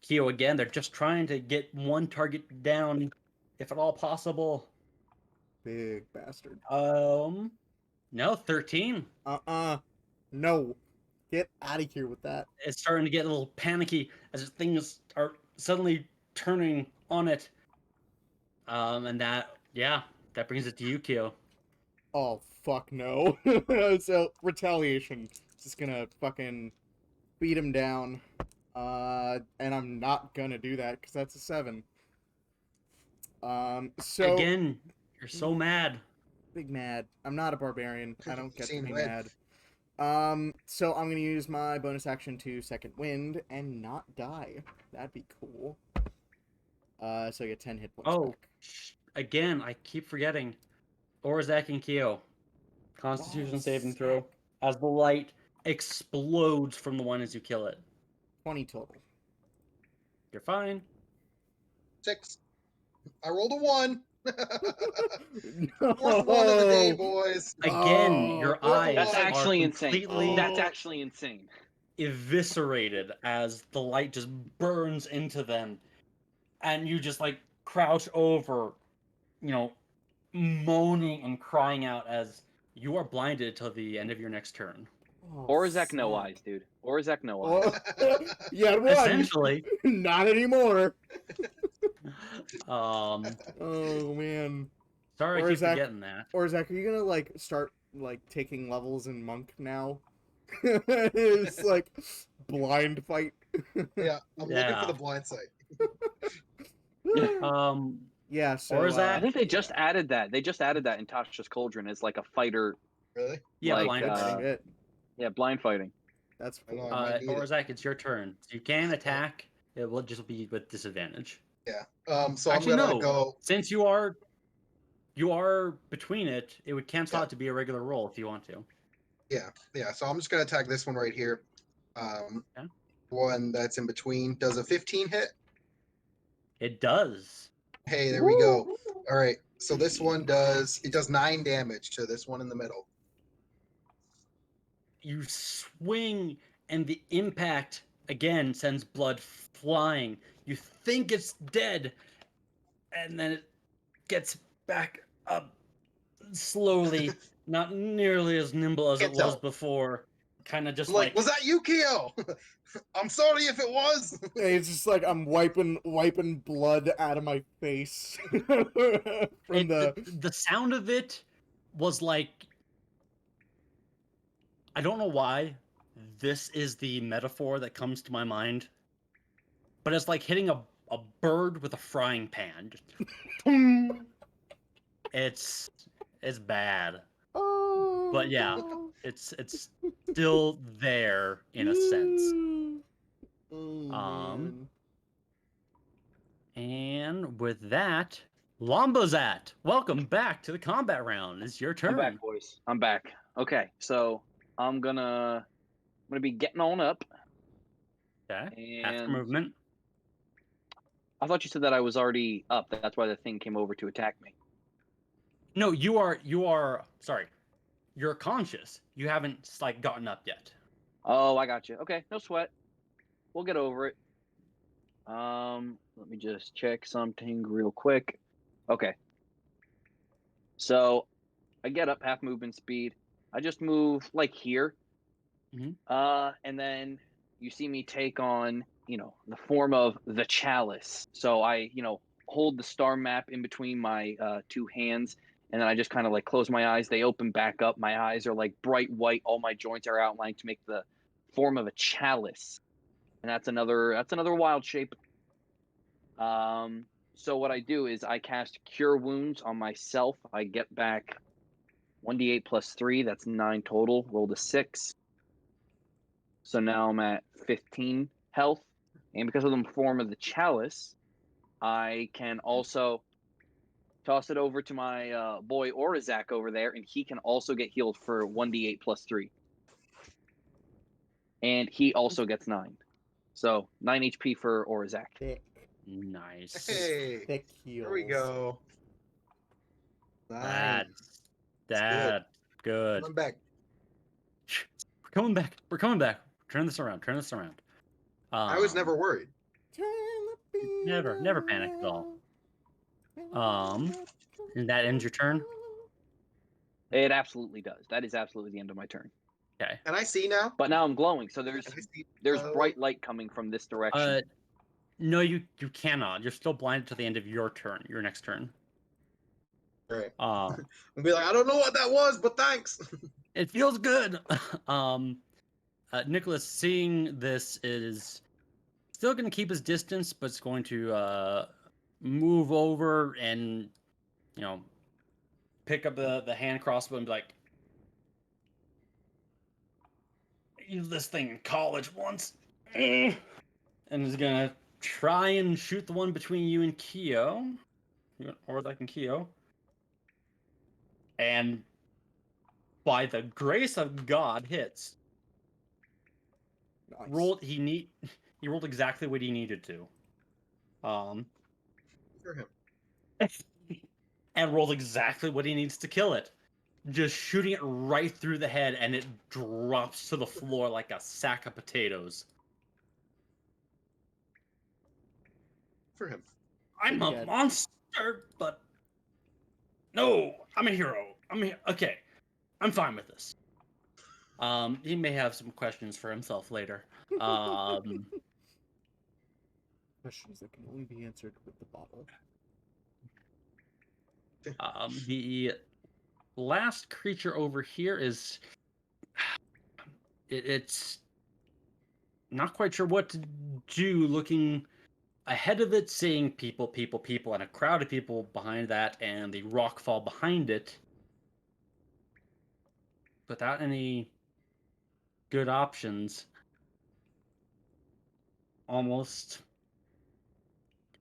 Kyo again. They're just trying to get one target down, if at all possible. Big bastard. No, 13. No. Get out of here with that. It's starting to get a little panicky as things are suddenly turning on it. And that brings it to you, Kyo. Oh, fuck no. So, retaliation. Just gonna fucking beat him down. And I'm not gonna do that, because that's a 7. So... Again, you're so mad. Big mad. I'm not a barbarian. I don't get to Seen be red. mad. So I'm gonna use my bonus action to second wind and not die. That'd be cool. So I get 10 hit points Oh, back. again, I keep forgetting. Orzak and Kyo. Constitution saving throw. As the light explodes from the one as you kill it. 20 total. You're fine. 6. I rolled a 1. No. Fourth one of the day, boys. Again, your Oh, eyes That's are actually insane. completely That's actually insane. eviscerated as the light just burns into them. And you just like crouch over, moaning and crying out as you are blinded till the end of your next turn. Oh, Orzak no fuck. eyes, dude. Orzak no eyes. Oh, yeah, run. Essentially, Not anymore. um, Oh man. sorry Or I is keep that- forgetting that. Or Zach, are you gonna like start like taking levels in Monk now? It's like blind fight. Yeah, I'm looking Yeah. for the blind sight. Yeah, so Or is that- I think they just added that. They just added that in Tasha's Cauldron as like a fighter. Really? Yeah, Like, blind. that's it. Yeah, blind fighting. That's I know, cool. I might need it. Orzak, it's your turn. You can attack. It will just be with disadvantage. Yeah. So Actually, I'm gonna no. go. Since you are between it, it would cancel out to be a regular roll if you want to. Yeah. So I'm just gonna attack this one right here. Okay. One that's in between. Does a 15 hit? It does. Hey, there we go. All right. So this one does 9 damage to this one in the middle. You swing, and the impact again sends blood flying. You think it's dead, and then it gets back up slowly, not nearly as nimble as it Can't was tell. before. Kind of just I'm like, was that you, Kyo? I'm sorry if it was. It's just like I'm wiping blood out of my face from the sound of it was like, I don't know why this is the metaphor that comes to my mind, but it's like hitting a bird with a frying pan. Just it's bad, Oh, but yeah, no. it's still there in a sense. Oh, Um, man. And with that, Lombozat, welcome back to the combat round. It's your turn. I'm back, boys. I'm back. Okay, so I'm gonna be getting on up. Okay. Half And movement. I thought you said that I was already up. That's why the thing came over to attack me. No, you are. Sorry. you're conscious. You haven't like gotten up yet. Oh, I got you. Okay, no sweat. We'll get over it. Let me just check something real quick. Okay. So I get up half movement speed. I just move like here. Mhm. And then you see me take on, the form of the chalice. So I, hold the star map in between my two hands, and then I just kind of like close my eyes. They open back up. My eyes are like bright white. All my joints are outlined to make the form of a chalice, and that's another wild shape. So what I do is I cast Cure Wounds on myself. I get back 1d8 plus 3. That's 9 total. Rolled a 6. So now I'm at 15 health. And because of the form of the chalice, I can also toss it over to my boy Orizak over there, and he can also get healed for 1d8 plus 3. And he also gets 9. So 9 HP for Orizak. Thick, Nice. Hey, thick heals. here we go. Nice. That's good. Coming back. We're coming back. We're coming back. Turn this around. Turn this around. I was never worried. Never panic at all. And that ends your turn. It absolutely does. That is absolutely the end of my turn. Okay. Can I see now? But now I'm glowing, so Can I see? there's bright light coming from this direction. No, you cannot. You're still blinded to the end of your turn. Your next turn. Right. Uh, I'll be like, I don't know what that was, but thanks. it feels good. Nicholas, seeing this, is still going to keep his distance, but it's going to move over and, pick up the hand crossbow and be like, I used this thing in college once. And is going to try and shoot the one between you and Keo. Or like in Keo. And by the grace of God, hits. Nice. He rolled exactly what he needed to. For him. And rolled exactly what he needs to kill it. Just shooting it right through the head, and it drops to the floor like a sack of potatoes. For him. I'm a Good. monster, but no, I'm a hero. Okay. I'm fine with this. He may have some questions for himself later. Questions that can only be answered with the bottle. The last creature over here is it's not quite sure what to do, looking ahead of it, seeing people, and a crowd of people behind that, and the rock fall behind it, without any good options. Almost.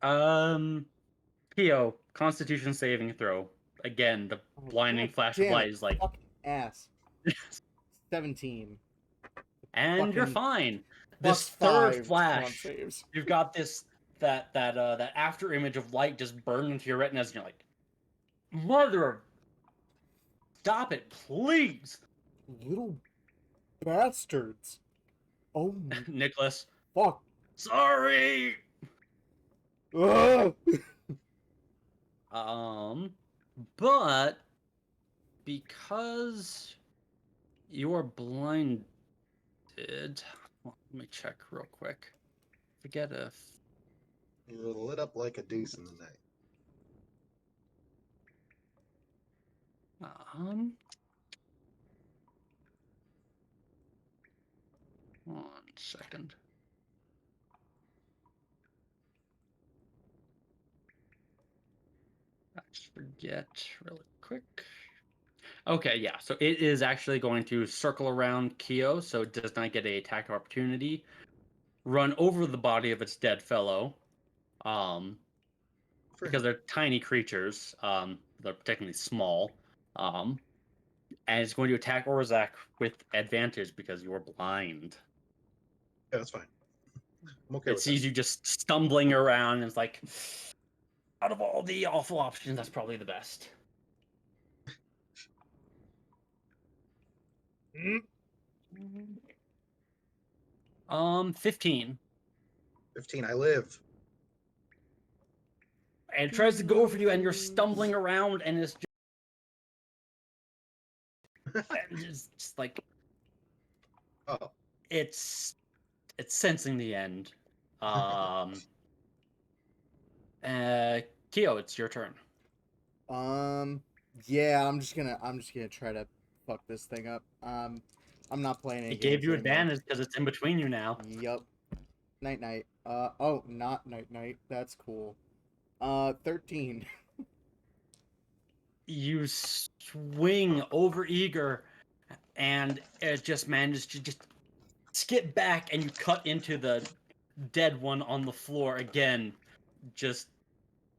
Pio, Constitution saving throw. Again, the blinding flash of light is like, fucking ass. 17. and you're Fucking fine. Plus This third 5 con flash, saves. you've got that after image of light just burning into your retinas, and you're like, mother of, stop it, please. Little bastards. Oh, Nicholas, fuck. sorry. Ugh. But because you're blinded, well, let me check real quick. Forget if You were lit up like a deuce in the night. one second. Let's forget really quick. Okay, yeah. So it is actually going to circle around Keo, so it does not get an attack opportunity. Run over the body of its dead fellow. Because they're tiny creatures. They're technically small. And it's going to attack Orzak with advantage because you're blind. Yeah, that's fine. I'm okay It with sees you just stumbling around, and it's like, out of all the awful options, that's probably the best. 15. 15. I live. And it tries to go for you, and you're stumbling around, and it's just like Oh. it's sensing the end. Keo, it's your turn. Yeah, I'm just gonna try to fuck this thing up. I'm not playing any It gave games you anymore. advantage because it's in between you now. Yep. Night night. Oh, not night night. That's cool. 13. You swing over eager, and it just manages to just skip back, and you cut into the dead one on the floor again, just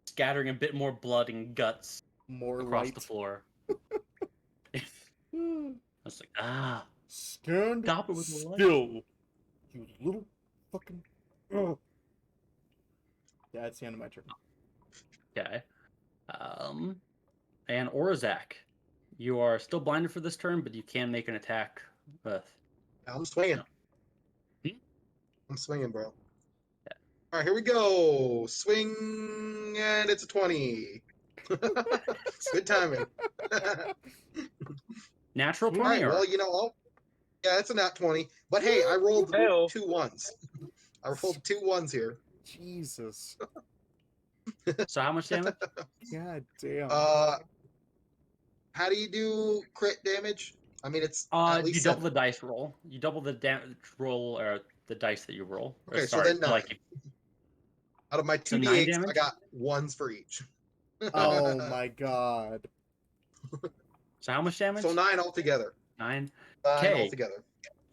scattering a bit more blood and guts More across light. the floor. I was like, Stand stop it with the light. still, you little fucking. Oh. That's the end of my turn. Okay. And Orzak, you are still blinded for this turn, but you can make an attack with. I'm swinging. No. I'm swinging, bro. Yeah. All right, here we go. Swing, and it's a 20. Good timing. Natural All 20 right, or? well, yeah, it's a nat 20. But hey, I rolled Hey-o. 2 ones. I rolled 2 ones here. Jesus. So how much damage? God damn. How do you do crit damage? I mean, it's at least You double 7. the dice roll. You double the damage roll, or the dice that you roll. Or, Okay, so sorry, then 9. like Out of my So 2 9 d8s, I damage? got 1s for each. Oh my god. So how much damage? So 9 altogether. 9. 9 Okay. altogether.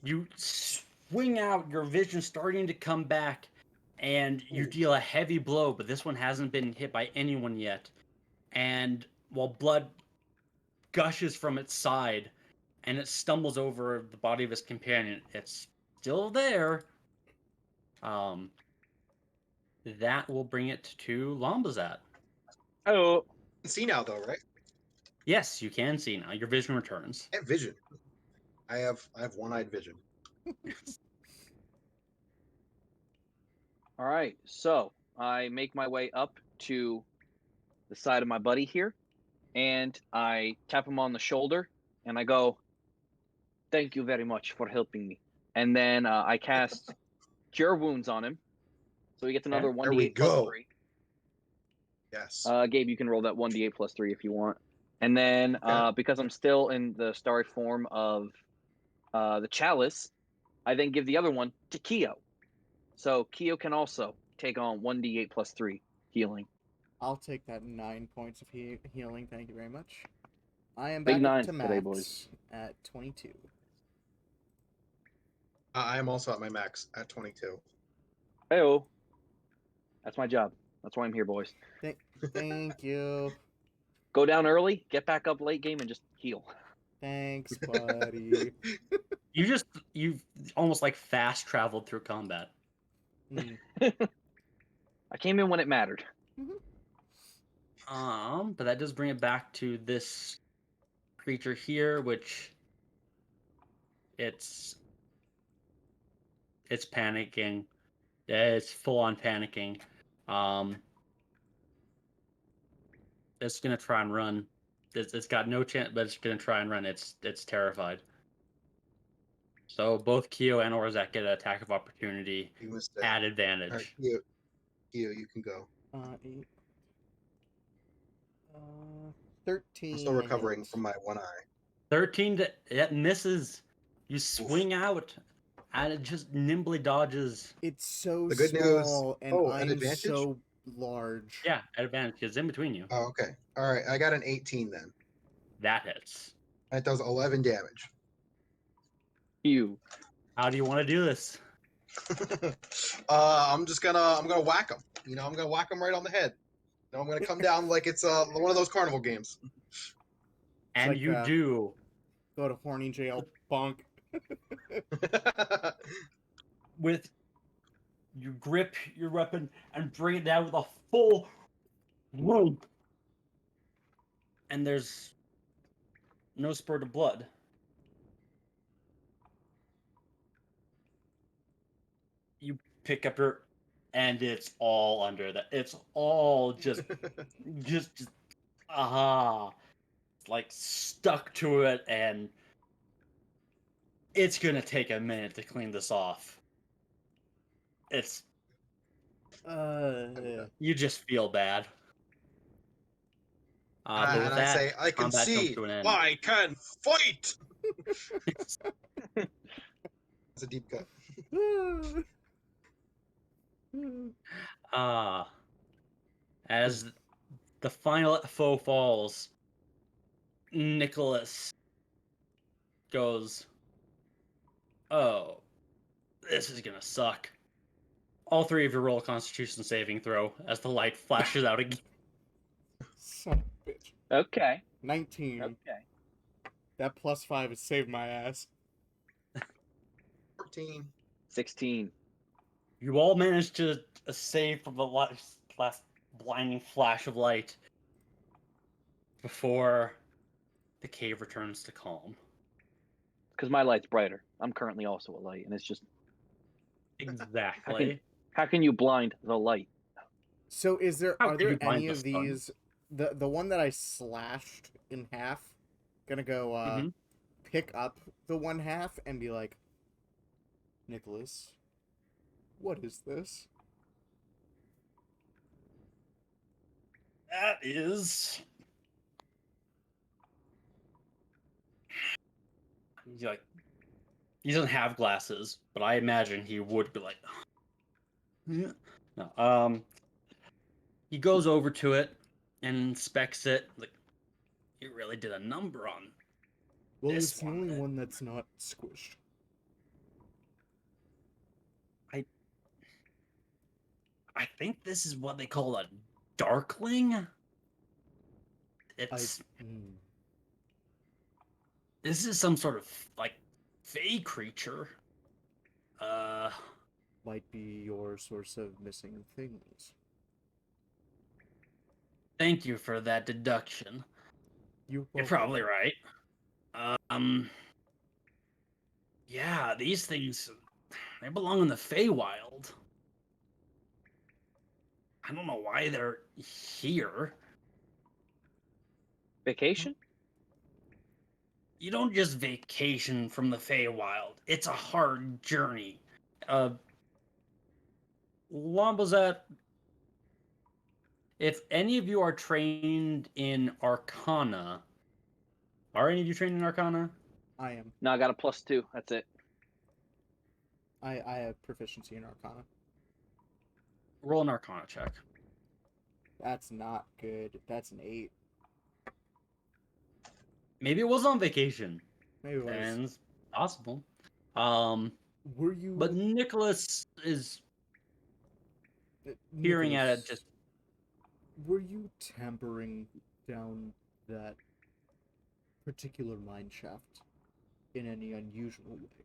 You swing out, your vision starting to come back, and you deal a heavy blow, but this one hasn't been hit by anyone yet. And while blood gushes from its side, and it stumbles over the body of its companion, it's still there. That will bring it to Lambazat. Oh, See now, though, right? Yes, you can see now. Your vision returns. I have vision. I have one-eyed vision. all right. So I make my way up to the side of my buddy here, and I tap him on the shoulder, and I go, "Thank you very much for helping me." And then I cast Cure Wounds on him, so he gets another Okay. There we 1d8 plus go. 3. Yes. Gabe, you can roll that 1d8 plus 3 if you want. And then Okay. because I'm still in the starry form of the chalice, I then give the other one to Keo. So Keo can also take on 1d8 plus 3 healing. I'll take that 9 points of healing. Thank you very much. I am Big back up nines to today, max boys. at 22. I am also at my max at 22. Heyo. That's my job. That's why I'm here, boys. Thank you. Go down early, get back up late game, and just heal. Thanks, buddy. You've almost like fast traveled through combat. Mm. I came in when it mattered. But that does bring it back to this creature here, which it's panicking. Yeah, it's full on panicking. It's gonna try and run. It's got no chance, but it's gonna try and run. It's terrified. So both Keo and Orzak get an attack of opportunity You missed it. at All advantage. right, you can go. 8. 13. I'm still recovering hit. from my one eye. 13 it misses. You swing out, and it just nimbly dodges. It's so The good news- small, and oh, an I'm advantage? so large. Yeah, at advantage. It's in between you. Oh, okay. All right, I got an 18 then. That hits. That does 11 damage. You. How do you want to do this? I'm gonna whack him. I'm gonna whack him right on the head. Now I'm gonna come down like it's one of those carnival games. And like, you do. Go to horny jail, bunk. With you grip your weapon and bring it down with a full whoop. And there's no spurt of blood. You pick up your, and it's all under that. It's all just aha, like stuck to it, and it's gonna take a minute to clean this off. It's you just feel bad. But with And I that, say, I can combat comes see. to an end. I can fight. It's a deep cut. As the final foe falls, Nicholas goes, "Oh, this is gonna suck." All three of you roll a Constitution saving throw as the light flashes out again. Son of a bitch. Okay. 19. Okay. That +5 has saved my ass. 14. 16. You all manage to save from the last blinding flash of light before the cave returns to calm. Because my light's brighter. I'm currently also a light, and it's just Exactly. how can you blind the light? So How are could you there blind any the of sun? these the one that I slashed in half gonna go Mhm. pick up the one half and be like, Nicholas, what is this? That is. He's like, he doesn't have glasses, but I imagine he would be like, no. He goes over to it and inspects it. Like, he really did a number on Well, this it's the one. only one that's not squished. I think this is what they call a darkling. It's this is some sort of like fey creature. Might be your source of missing things. Thank you for that deduction. You're You're probably right. Yeah, these things, they belong in the Feywild. I don't know why they're here. Vacation? You don't just vacation from the Feywild. It's a hard journey. Lombozat, if any of you are trained in Arcana, are any of you trained in Arcana? I am. No, I got a +2. That's it. I have proficiency in Arcana. Roll an Arcana check. That's not good. That's an 8. Maybe it was on vacation. Maybe it was. And it's possible. Were you? But Nicholas is hearing at it just. Were you tampering down that particular mine shaft in any unusual way?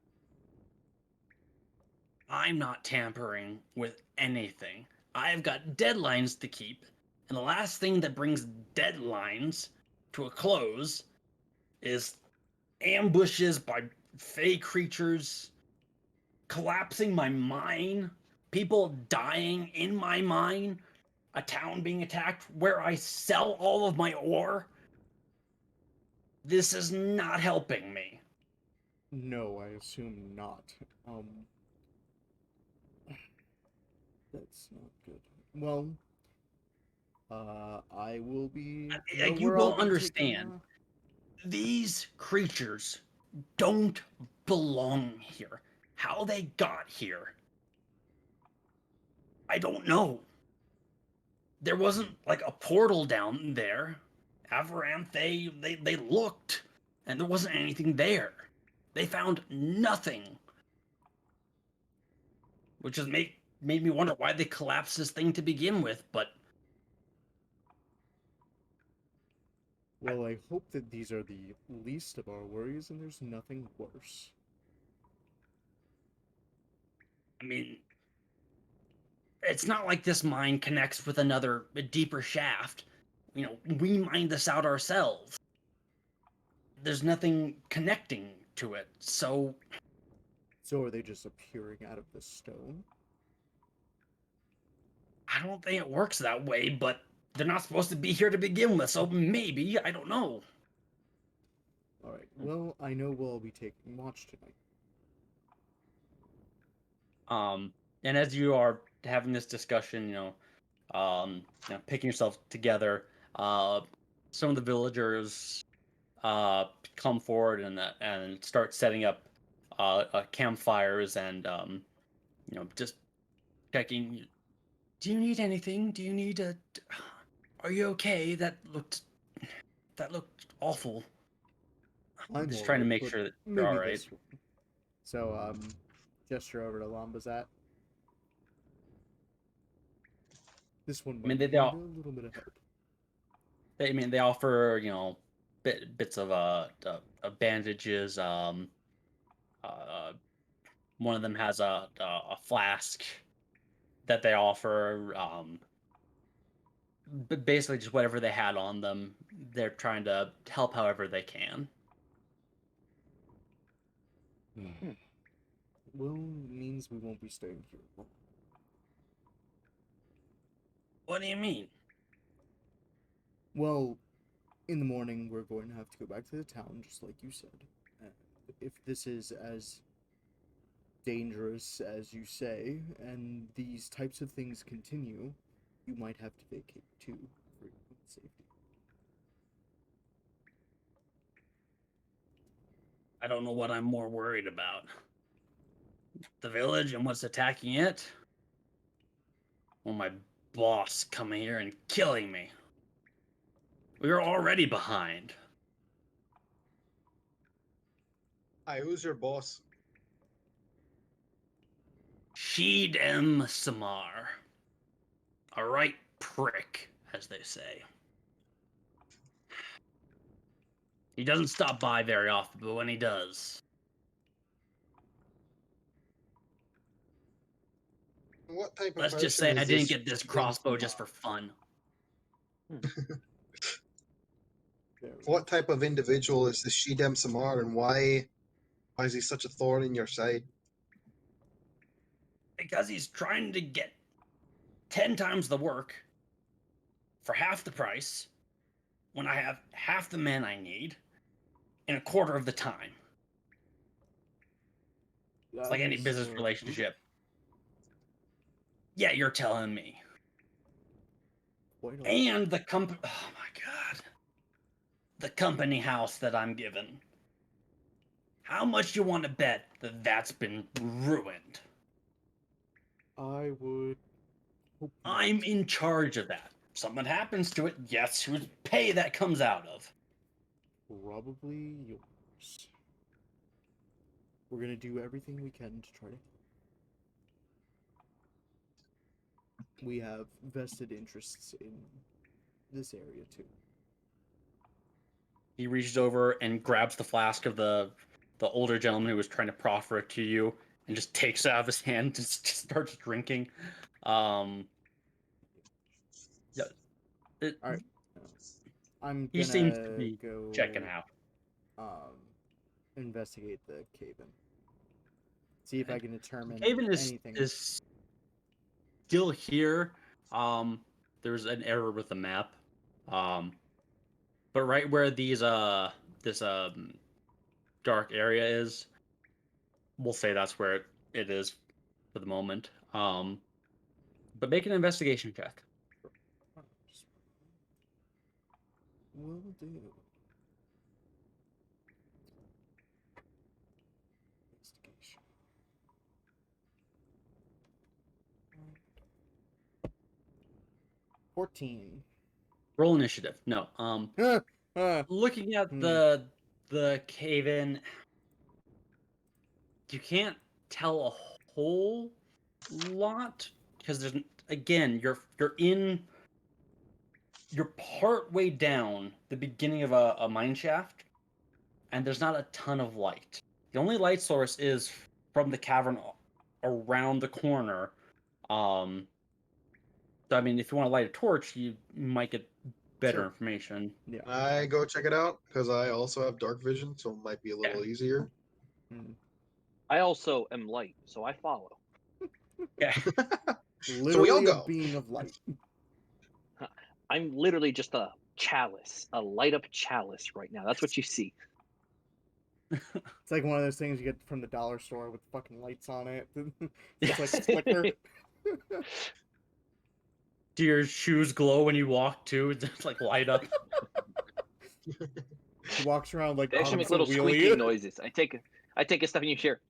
I'm not tampering with anything. I've got deadlines to keep, and the last thing that brings deadlines to a close is ambushes by fey creatures, collapsing my mine, people dying in my mine, a town being attacked where I sell all of my ore. This is not helping me. No, I assume not. That's not good. Well, I will be. You don't understand. These creatures don't belong here. How they got here, I don't know. There wasn't like a portal down there. Avaranth, they looked, and there wasn't anything there. They found nothing, which has made me wonder why they collapsed this thing to begin with. But well, I hope that these are the least of our worries, and there's nothing worse. I mean, it's not like this mine connects with a deeper shaft. You know, we mined this out ourselves. There's nothing connecting to it, so... So are they just appearing out of the stone? I don't think it works that way, but they're not supposed to be here to begin with, so maybe, I don't know. Alright, well, I know we'll be taking watch tonight. And as you are having this discussion, picking yourself together, some of the villagers come forward and start setting up campfires and just checking. Do you need anything? Do you need a? Are you okay? That looked awful. I'm just trying to make sure that you're all right. This one. So, gesture over to Lambazat. This one might need a little bit of help. They offer bits of bandages. One of them has a flask that they offer. But basically just whatever they had on them. They're trying to help however they can. Well, means we won't be staying here long. What do you mean? Well, in the morning, we're going to have to go back to the town, just like you said. If this is as dangerous as you say, and these types of things continue, you might have to vacate too, for your own safety. I don't know what I'm more worried about. The village and what's attacking it? Or my boss coming here and killing me? We were already behind. Hi, who's your boss? Sheed Samar. A right prick, as they say. He doesn't stop by very often, but when he does... What type of Let's just say I didn't get this crossbow just for fun. What type of individual is this Shidem Samar, and why is he such a thorn in your side? Because he's trying to get 10 times the work for half the price when I have half the men I need in a quarter of the time. It's like any business relationship. Yeah, you're telling me. And the company... Oh my god. The company house that I'm given. How much you want to bet that that's been ruined? I would hope not. I'm in charge of that. If something happens to it, guess whose pay that comes out of? Probably yours. We're gonna do everything we can to try to help. We have vested interests in this area too. He reaches over and grabs the flask of the older gentleman who was trying to proffer it to you and just takes it out of his hand and just starts drinking. All right. I'm He gonna seems to be go checking out. Investigate the cave-in. See if I can determine Cave-in anything. is still here. There's an error with the map. But right where this dark area is, we'll say that's where it is for the moment. But make an investigation check. Will do. Investigation. 14. Roll initiative. No. Looking at the cave-in, you can't tell a whole lot because there's you're part way down the beginning of a mine shaft, and there's not a ton of light. The only light source is from the cavern around the corner. So I mean, if you want to light a torch, you might get better information. Yeah. I go check it out because I also have dark vision, so it might be a little easier. I also am light, so I follow. Yeah. Literally a go. being of light. I'm literally just a chalice, a light up chalice right now. That's what you see. It's like one of those things you get from the dollar store with fucking lights on it. It's like Yes. flicker. Do your shoes glow when you walk too? Just like light up. He walks around like They actually on make some little wheelie. squeaking noises. I take a step and you hear,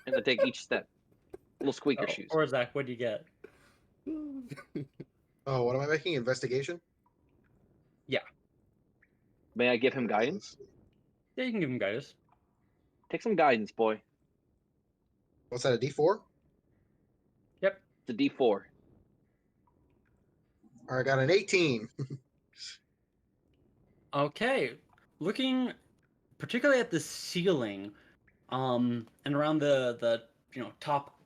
and I take each step. Little squeaker shoes. Or Zach, what do you get? Oh, what am I making? Investigation? May I give him guidance? Yeah, you can give him guidance. Take some guidance, boy. What's that, a D4? Yep. It's a D4. I got an 18. Okay. Looking particularly at the ceiling, and around the top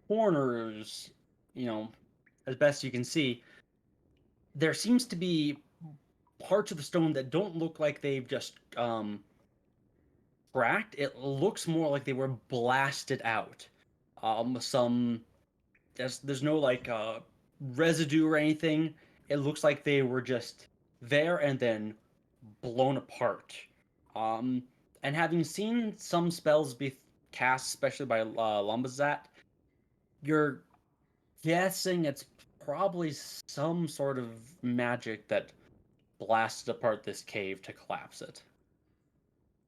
corners, as best you can see, there seems to be parts of the stone that don't look like they've just cracked. It looks more like they were blasted out. There's no like residue or anything. It looks like they were just there and then blown apart. Um, and having seen some spells be cast, especially by Lumbazat, you're guessing it's probably some sort of magic that blasted apart this cave to collapse it.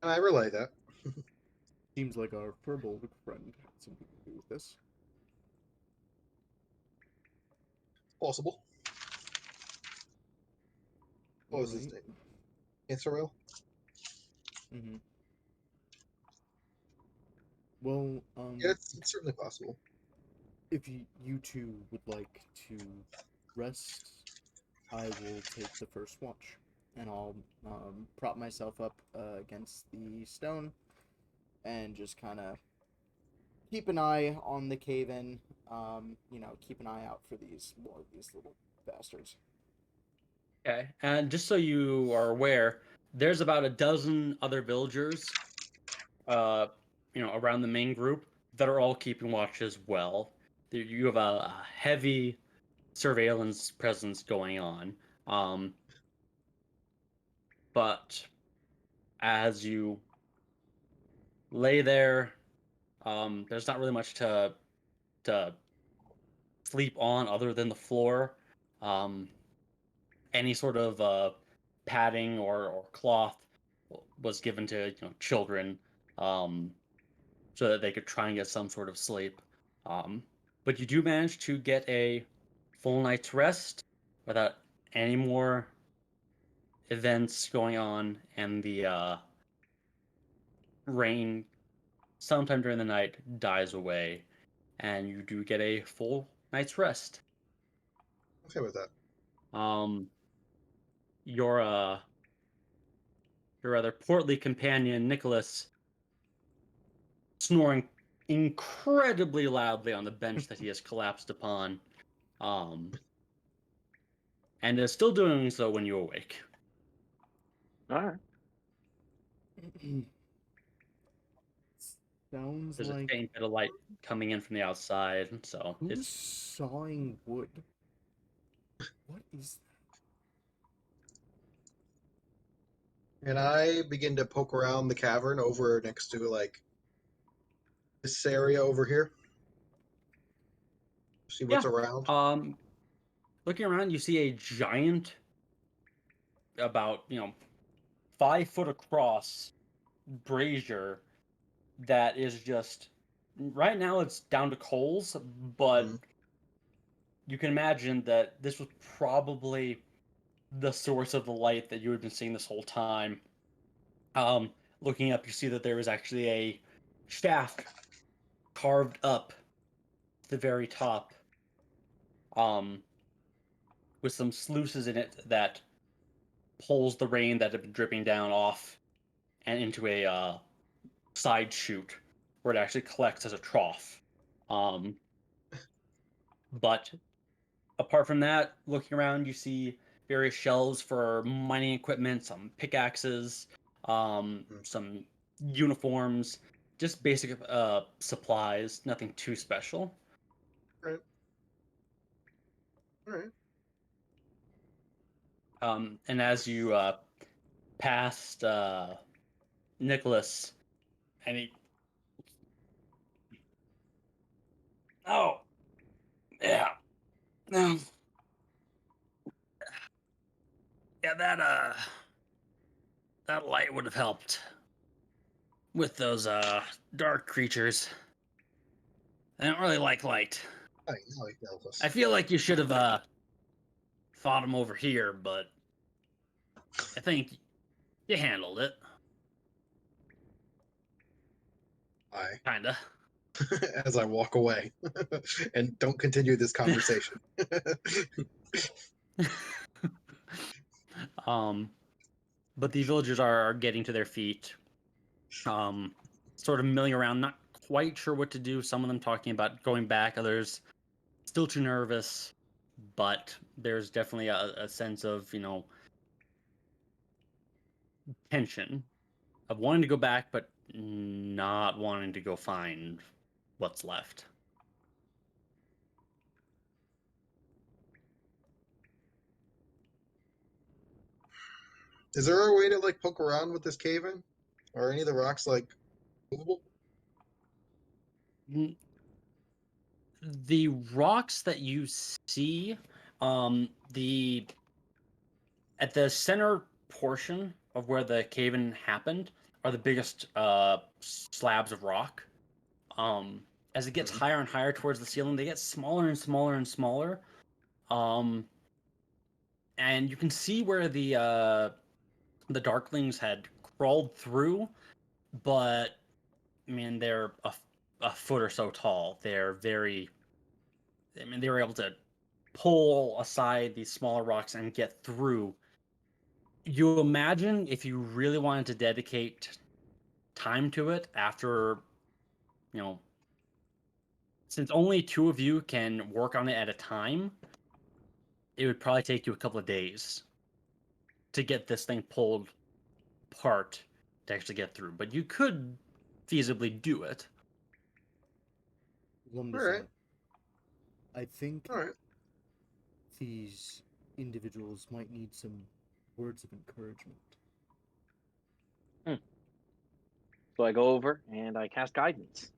And I relay that. Seems like our Firbolg friend had something to do with this. Possible. What was his name? Answeril? Mm-hmm. Well, Yeah, it's certainly possible. if you two would like to rest, I will take the first watch, and I'll prop myself up against the stone, and just kind of keep an eye on the cave-in. Keep an eye out for these little bastards. Okay, and just so you are aware, there's about a dozen other villagers, around the main group that are all keeping watch as well. You have a heavy surveillance presence going on. But as you lay there, there's not really much to sleep on other than the floor. Any sort of padding or cloth was given to children, so that they could try and get some sort of sleep. But you do manage to get a full night's rest without any more events going on, and the rain sometime during the night dies away, and you do get a full night's rest. Okay with that. Um, your rather portly companion Nicholas snoring incredibly loudly on the bench that he has collapsed upon, um, and is still doing so when you awake. All right. Sounds There's a like faint bit of light coming in from the outside, so who's it's sawing wood? What is And I begin to poke around the cavern over next to, like, this area over here. See what's Yeah. around. Looking around, you see a giant, about 5 foot across brazier that is just right now it's down to coals, but Mhm. you can imagine that this was probably the source of the light that you had been seeing this whole time. Looking up, you see that there is actually a shaft carved up at the very top, with some sluices in it that pulls the rain that had been dripping down off and into a side chute where it actually collects as a trough. But apart from that, looking around, you see various shelves for mining equipment, some pickaxes, some uniforms, just basic supplies, nothing too special. Right. All right. And as you passed Nicholas, and he, oh yeah, no, yeah, that light would have helped with those dark creatures. I don't really like light. I know he tells us. I feel like you should have fought him over here, but I think you handled it. Kinda. As I walk away and don't continue this conversation. But the villagers are getting to their feet, sort of milling around, not quite sure what to do. Some of them talking about going back, others still too nervous. But there's definitely a sense of, tension of wanting to go back, but not wanting to go find what's left. Is there a way to like poke around with this cave in? Are any of the rocks like movable? The rocks that you see, the at the center portion of where the cave-in happened are the biggest slabs of rock. As it gets higher and higher towards the ceiling, they get smaller and smaller and smaller. And you can see where the Darklings had crawled through, but I mean they're a foot or so tall. They're very. I mean they were able to pull aside these smaller rocks and get through. You imagine if you really wanted to dedicate time to it after, since only two of you can work on it at a time, it would probably take you a couple of days to get this thing pulled apart to actually get through. But you could feasibly do it. Lumdazan, I think All right. these individuals might need some words of encouragement. So I go over and I cast guidance.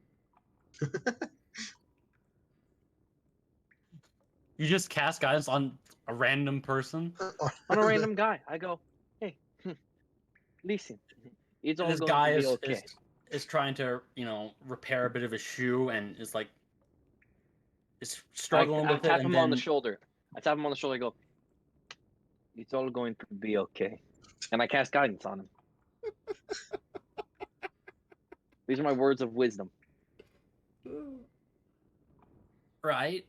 You just cast guidance on a random person. On a random guy. I go, hey, listen, it's all This going guy to be okay. is trying to, repair a bit of his shoe and is like, is struggling I with it. tap And him then on the shoulder. I tap him on the shoulder. I go, it's all going to be okay. And I cast guidance on him. These are my words of wisdom. right,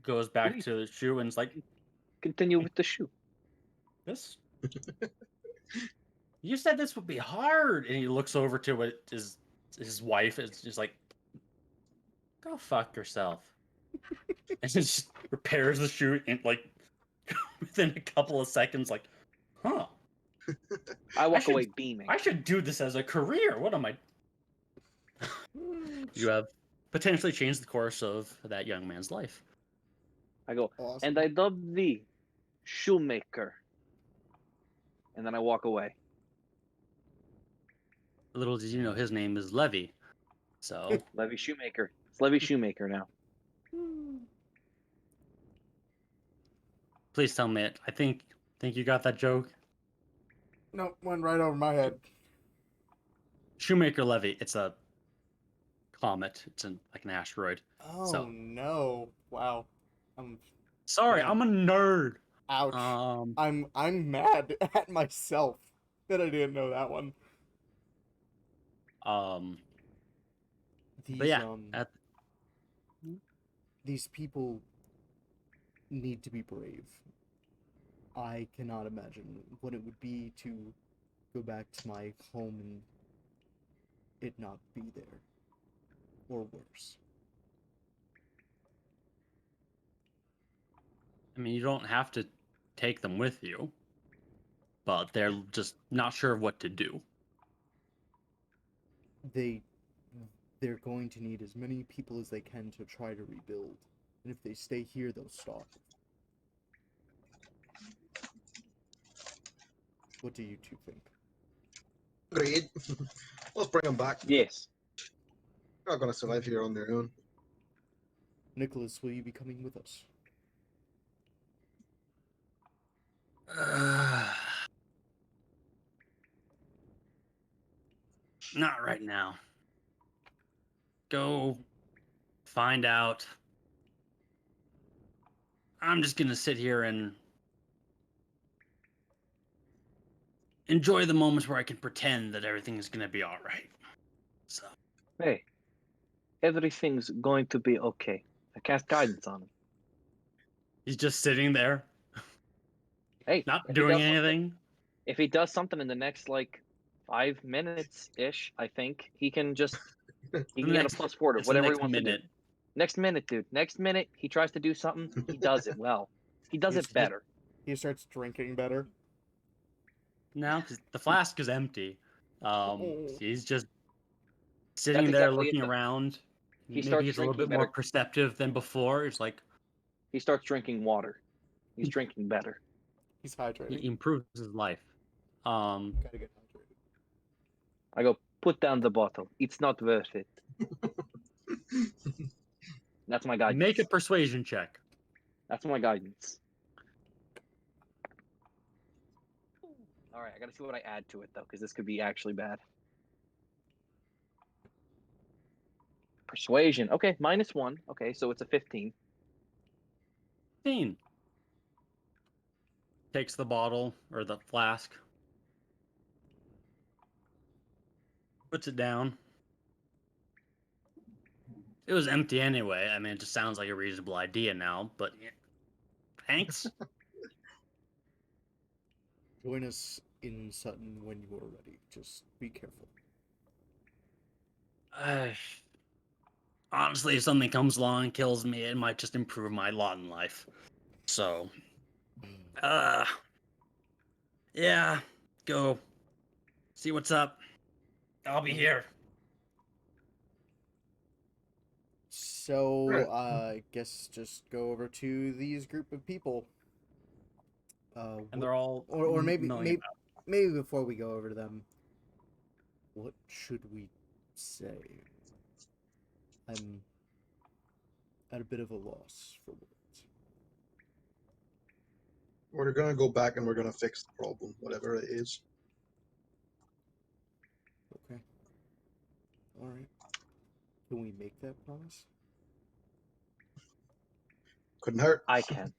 goes back Please. to the shoe and is like, Continue with the shoe. this. You said this would be hard, and he looks over to what his wife is just like, go fuck yourself, and just repairs the shoe and like within a couple of seconds, like, huh? I walk should- away beaming. I should do this as a career. What am I? You have potentially changed the course of that young man's life. I go, Awesome. and I dub thee shoemaker. And then I walk away. Little did you know his name is Levy. So Levy Shoemaker. It's Levy Shoemaker now. please tell me it. I think you got that joke. No, went right over my head. Shoemaker Levy. It's a comet. It's like an asteroid. Oh So- no! Wow, I'm Sorry, Yeah. I'm a nerd. ouch. I'm mad at myself that I didn't know that one. These But yeah, these people need to be brave. I cannot imagine what it would be to go back to my home and it not be there, or worse. I mean, you don't have to take them with you, but they're just not sure what to do. They they're going to need as many people as they can to try to rebuild. And if they stay here, they'll starve. What do you two think? Agreed. Let's bring them back. Yes. They're not going to survive here on their own. Nicholas, will you be coming with us? Not right now. Go find out. I'm just gonna sit here and enjoy the moments where I can pretend that everything is gonna be all right. So Hey, everything's going to be okay. I cast guidance on him. he's just sitting there, Hey, not if he doing does something- anything. If he does something in the next like 5 minutes ish, I think he can just he can get a +4 to It's the whatever he next wants to minute. do. Next minute, dude. Next minute, he tries to do something. He does it well. He does He's- it better. He starts drinking better. Now 'cause the flask is empty. Oh. He's just sitting That's there exactly looking it. around. He Maybe starts he's a little drinking bit more better. perceptive than before. It's like He starts drinking water. He's drinking better. He's hydrating. he improves his life. Gotta get hydrated. I go, put down the bottle. It's not worth it. That's my guidance. Make a persuasion check. That's my guidance. All right, I gotta see what I add to it though, because this could be actually bad. Persuasion. Okay, -1. Okay, so it's a 15. 15. Takes the bottle or the flask, puts it down. It was empty anyway. I mean, it just sounds like a reasonable idea now, but yeah. Thanks. Join us in Sutton when you are ready. Just be careful. Honestly, if something comes along and kills me, it might just improve my lot in life. So, yeah, go see what's up. I'll be here. So, I guess just go over to these group of people. And they're all or maybe milling maybe before we go over to them, what should we say? I'm at a bit of a loss for words. We're going to go back and we're going to fix the problem, whatever it is. Okay. All right. Can we make that promise? Couldn't hurt. I can.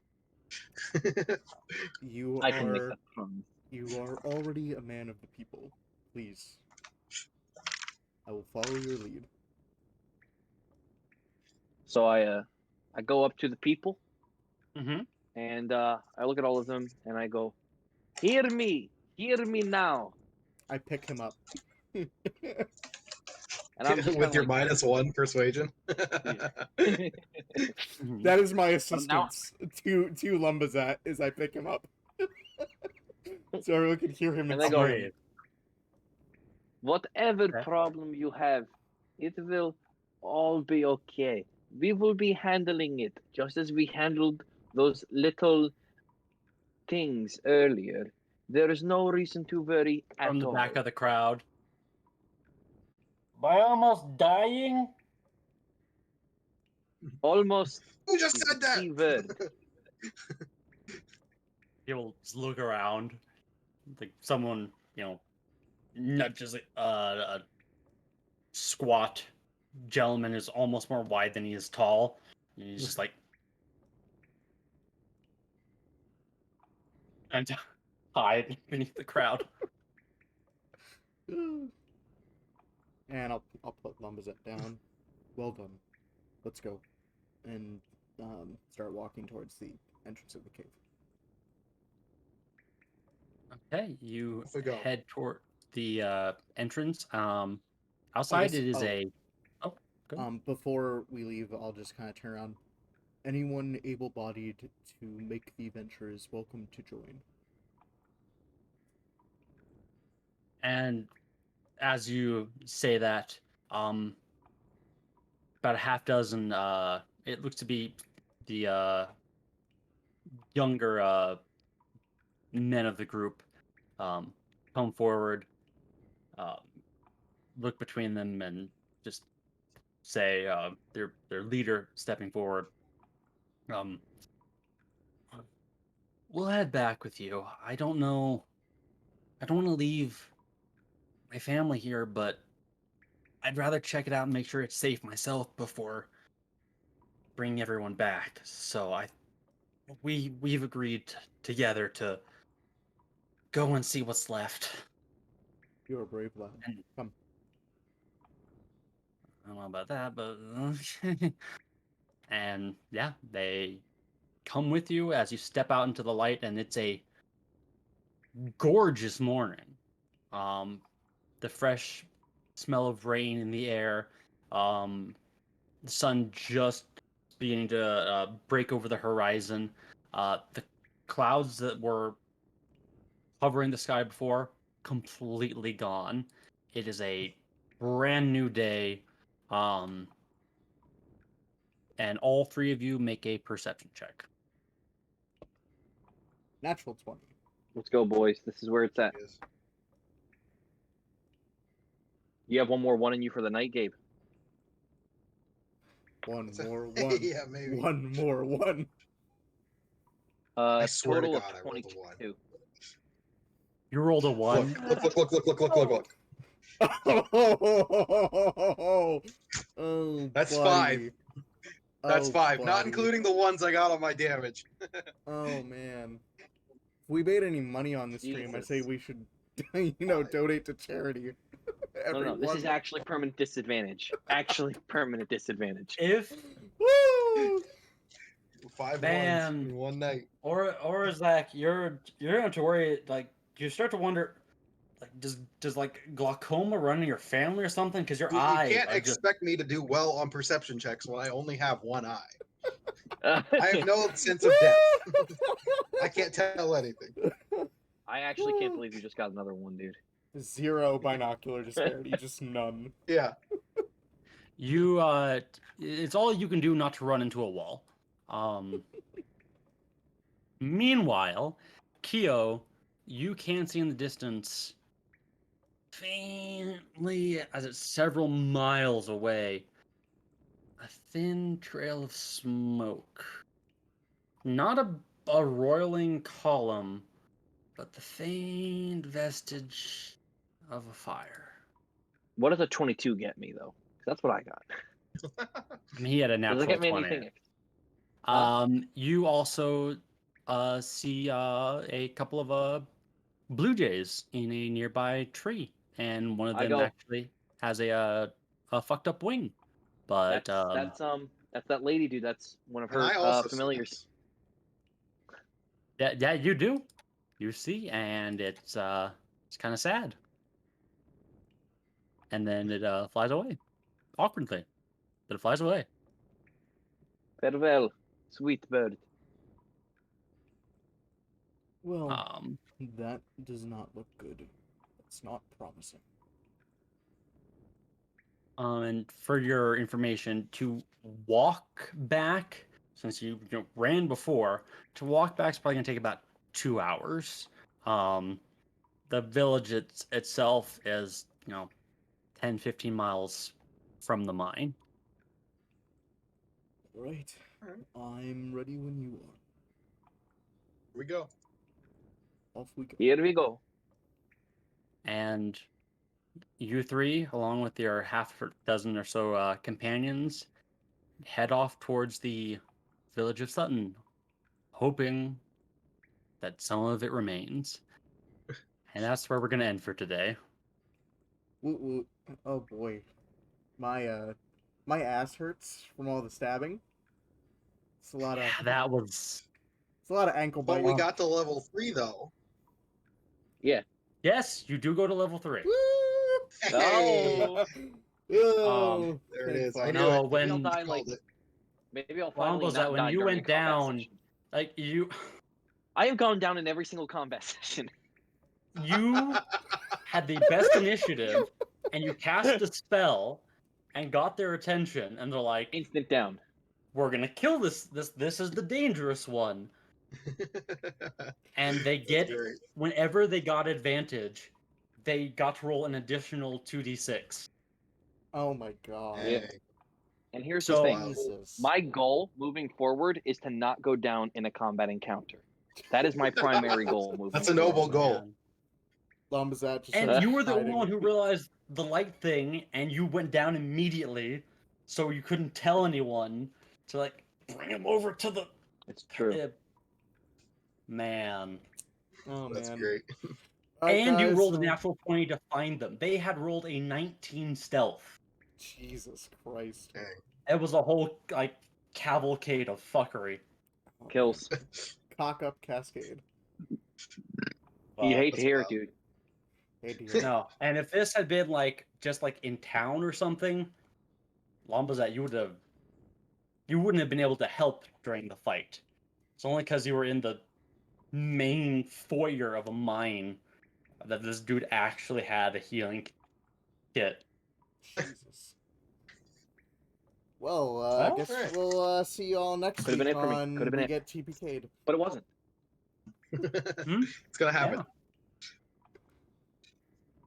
You I can make are that promise. you are already a man of the people. Please. I will follow your lead. So I go up to the people Mm-hmm. and I look at all of them and I go, hear me now. I pick him up. And I'm just With kinda your like, -1 persuasion. That is my now- assistance to Lumbazat as I pick him up. So everyone can hear him And and they see go, him. whatever Okay. problem you have, it will all be okay. We will be handling it just as we handled those little things earlier. There is no reason to worry at From the all. back of the crowd. By almost dying? Almost Who just is said the that? key word. He'll just look around. Like someone, nudges a squat gentleman who's almost more wide than he is tall. And he's just like, and hide beneath the crowd. And I'll put Lumbazet down. Well done. Let's go. And start walking towards the entrance of the cave. Okay, you Off we go. head toward the entrance. Outside guess- it is oh. a. Oh, good. Before we leave, I'll just kind of turn around. Anyone able-bodied to make the venture is welcome to join. And as you say that, about a half dozen. It looks to be the younger men of the group come forward, um, look between them, and just say their leader stepping forward. We'll head back with you. I don't know. I don't want to leave my family here, but I'd rather check it out and make sure it's safe myself before bringing everyone back. So we've agreed together to go and see what's left. You're a brave lad. And- Come. I don't know about that, but and yeah, they come with you as you step out into the light, and it's a gorgeous morning. The fresh smell of rain in the air, the sun just beginning to break over the horizon. The clouds that were hovering the sky before, completely gone. It is a brand new day. And all three of you make a perception check. Natural 20. Let's go, boys. This is where it's at. Yes. You have one more one in you for the night, Gabe. One more one. Yeah, maybe. One more one. I swear to Total God, of I rolled a 22. You rolled a 1. Look. Oh, That's buddy. 5. That's Oh, 5, not buddy. including the ones I got on my damage. Oh man. If we made any money on the stream, I say Jesus. we should, donate to charity. No, this is actually permanent disadvantage. Actually permanent disadvantage. If Woo! 5 Man. ones in one night. or Zach, you're going to have to worry. Like you start to wonder, like does like glaucoma run in your family or something? Because your You eyes can't are just expect me to do well on perception checks when I only have one eye. I I have no sense of depth. I can't tell anything. actually can't believe you just got another one, dude. 0 binocular disparity, just none. Yeah. you. It's all you can do not to run into a wall. Meanwhile, Kyo, you can see in the distance, faintly, as it's several miles away, a thin trail of smoke. Not a roiling column, but the faint vestige of a fire. What does a 22 get me, though? 'Cause that's what I got. I mean, he had a Does natural it get me 20. anything? You also see a couple of blue jays in a nearby tree, and one of I them go- actually has a fucked up wing. But That's that lady, dude. That's one of And I her also see familiars. this. yeah, you do. You see, and it's kind of sad. And then it flies away, awkwardly, but it flies away. Farewell, sweet bird. Well, Um, that does not look good. It's not promising. And for your information, to walk back, since you ran before, to walk back is probably gonna take about 2 hours. The village itself is 10-15 miles from the mine. Right. Alright. I'm ready when you are. Here we go. Off we go. Here we go. And you three, along with your half a dozen or so companions, head off towards the village of Sutton, hoping that some of it remains. And that's where we're going to end for today. Woot woot. Oh boy. My ass hurts from all the stabbing. It's a lot of That was... it's a lot of ankle But biting. we got to level 3 though. Yes, you do go to level 3. Woo! Oh. Oh, There it thank is. I fuck. knew No, it. when- Maybe I'll die like. Called it. Maybe I'll Well, finally was not that when die you during went a combat down- session. Like, I have gone down in every single combat session. you had the best initiative, and you cast a spell, and got their attention, and they're like, Instant down. "We're gonna kill this. This is the dangerous one." And they get great. whenever they got advantage, they got to roll an additional 2d6. Oh my god. Yeah. And here's So, the thing. Jesus. My goal moving forward is to not go down in a combat encounter. That is my primary goal moving That's a forward. noble goal. Man. Lumbazat just And starts you were the hiding. one who realized the light thing, and you went down immediately, so you couldn't tell anyone to like bring him over to the. It's true. Man. Oh That's man. great. Alright, And you guys, rolled a so- natural 20 to find them. They had rolled a 19 stealth. Jesus Christ. It was a whole like cavalcade of fuckery. Oh, Kills. man. Cock up cascade. You hate to that's hear it, wild. dude. Hey, dear. No, and if this had been like just like in town or something, Lumbazat, you wouldn't have been able to help during the fight. It's only because you were in the main foyer of a mine that this dude actually had a healing kit. Jesus. Well, I Well, guess alright. we'll see you all next Could've been week it for me. on Could've been We it. Get TPK'd. But it wasn't. It's gonna happen.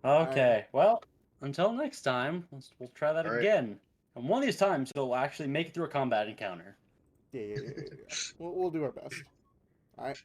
Yeah. Okay, well, until next time, we'll try that All right. again. And one of these times, you'll actually make it through a combat encounter. Yeah. We'll do our best. Alright.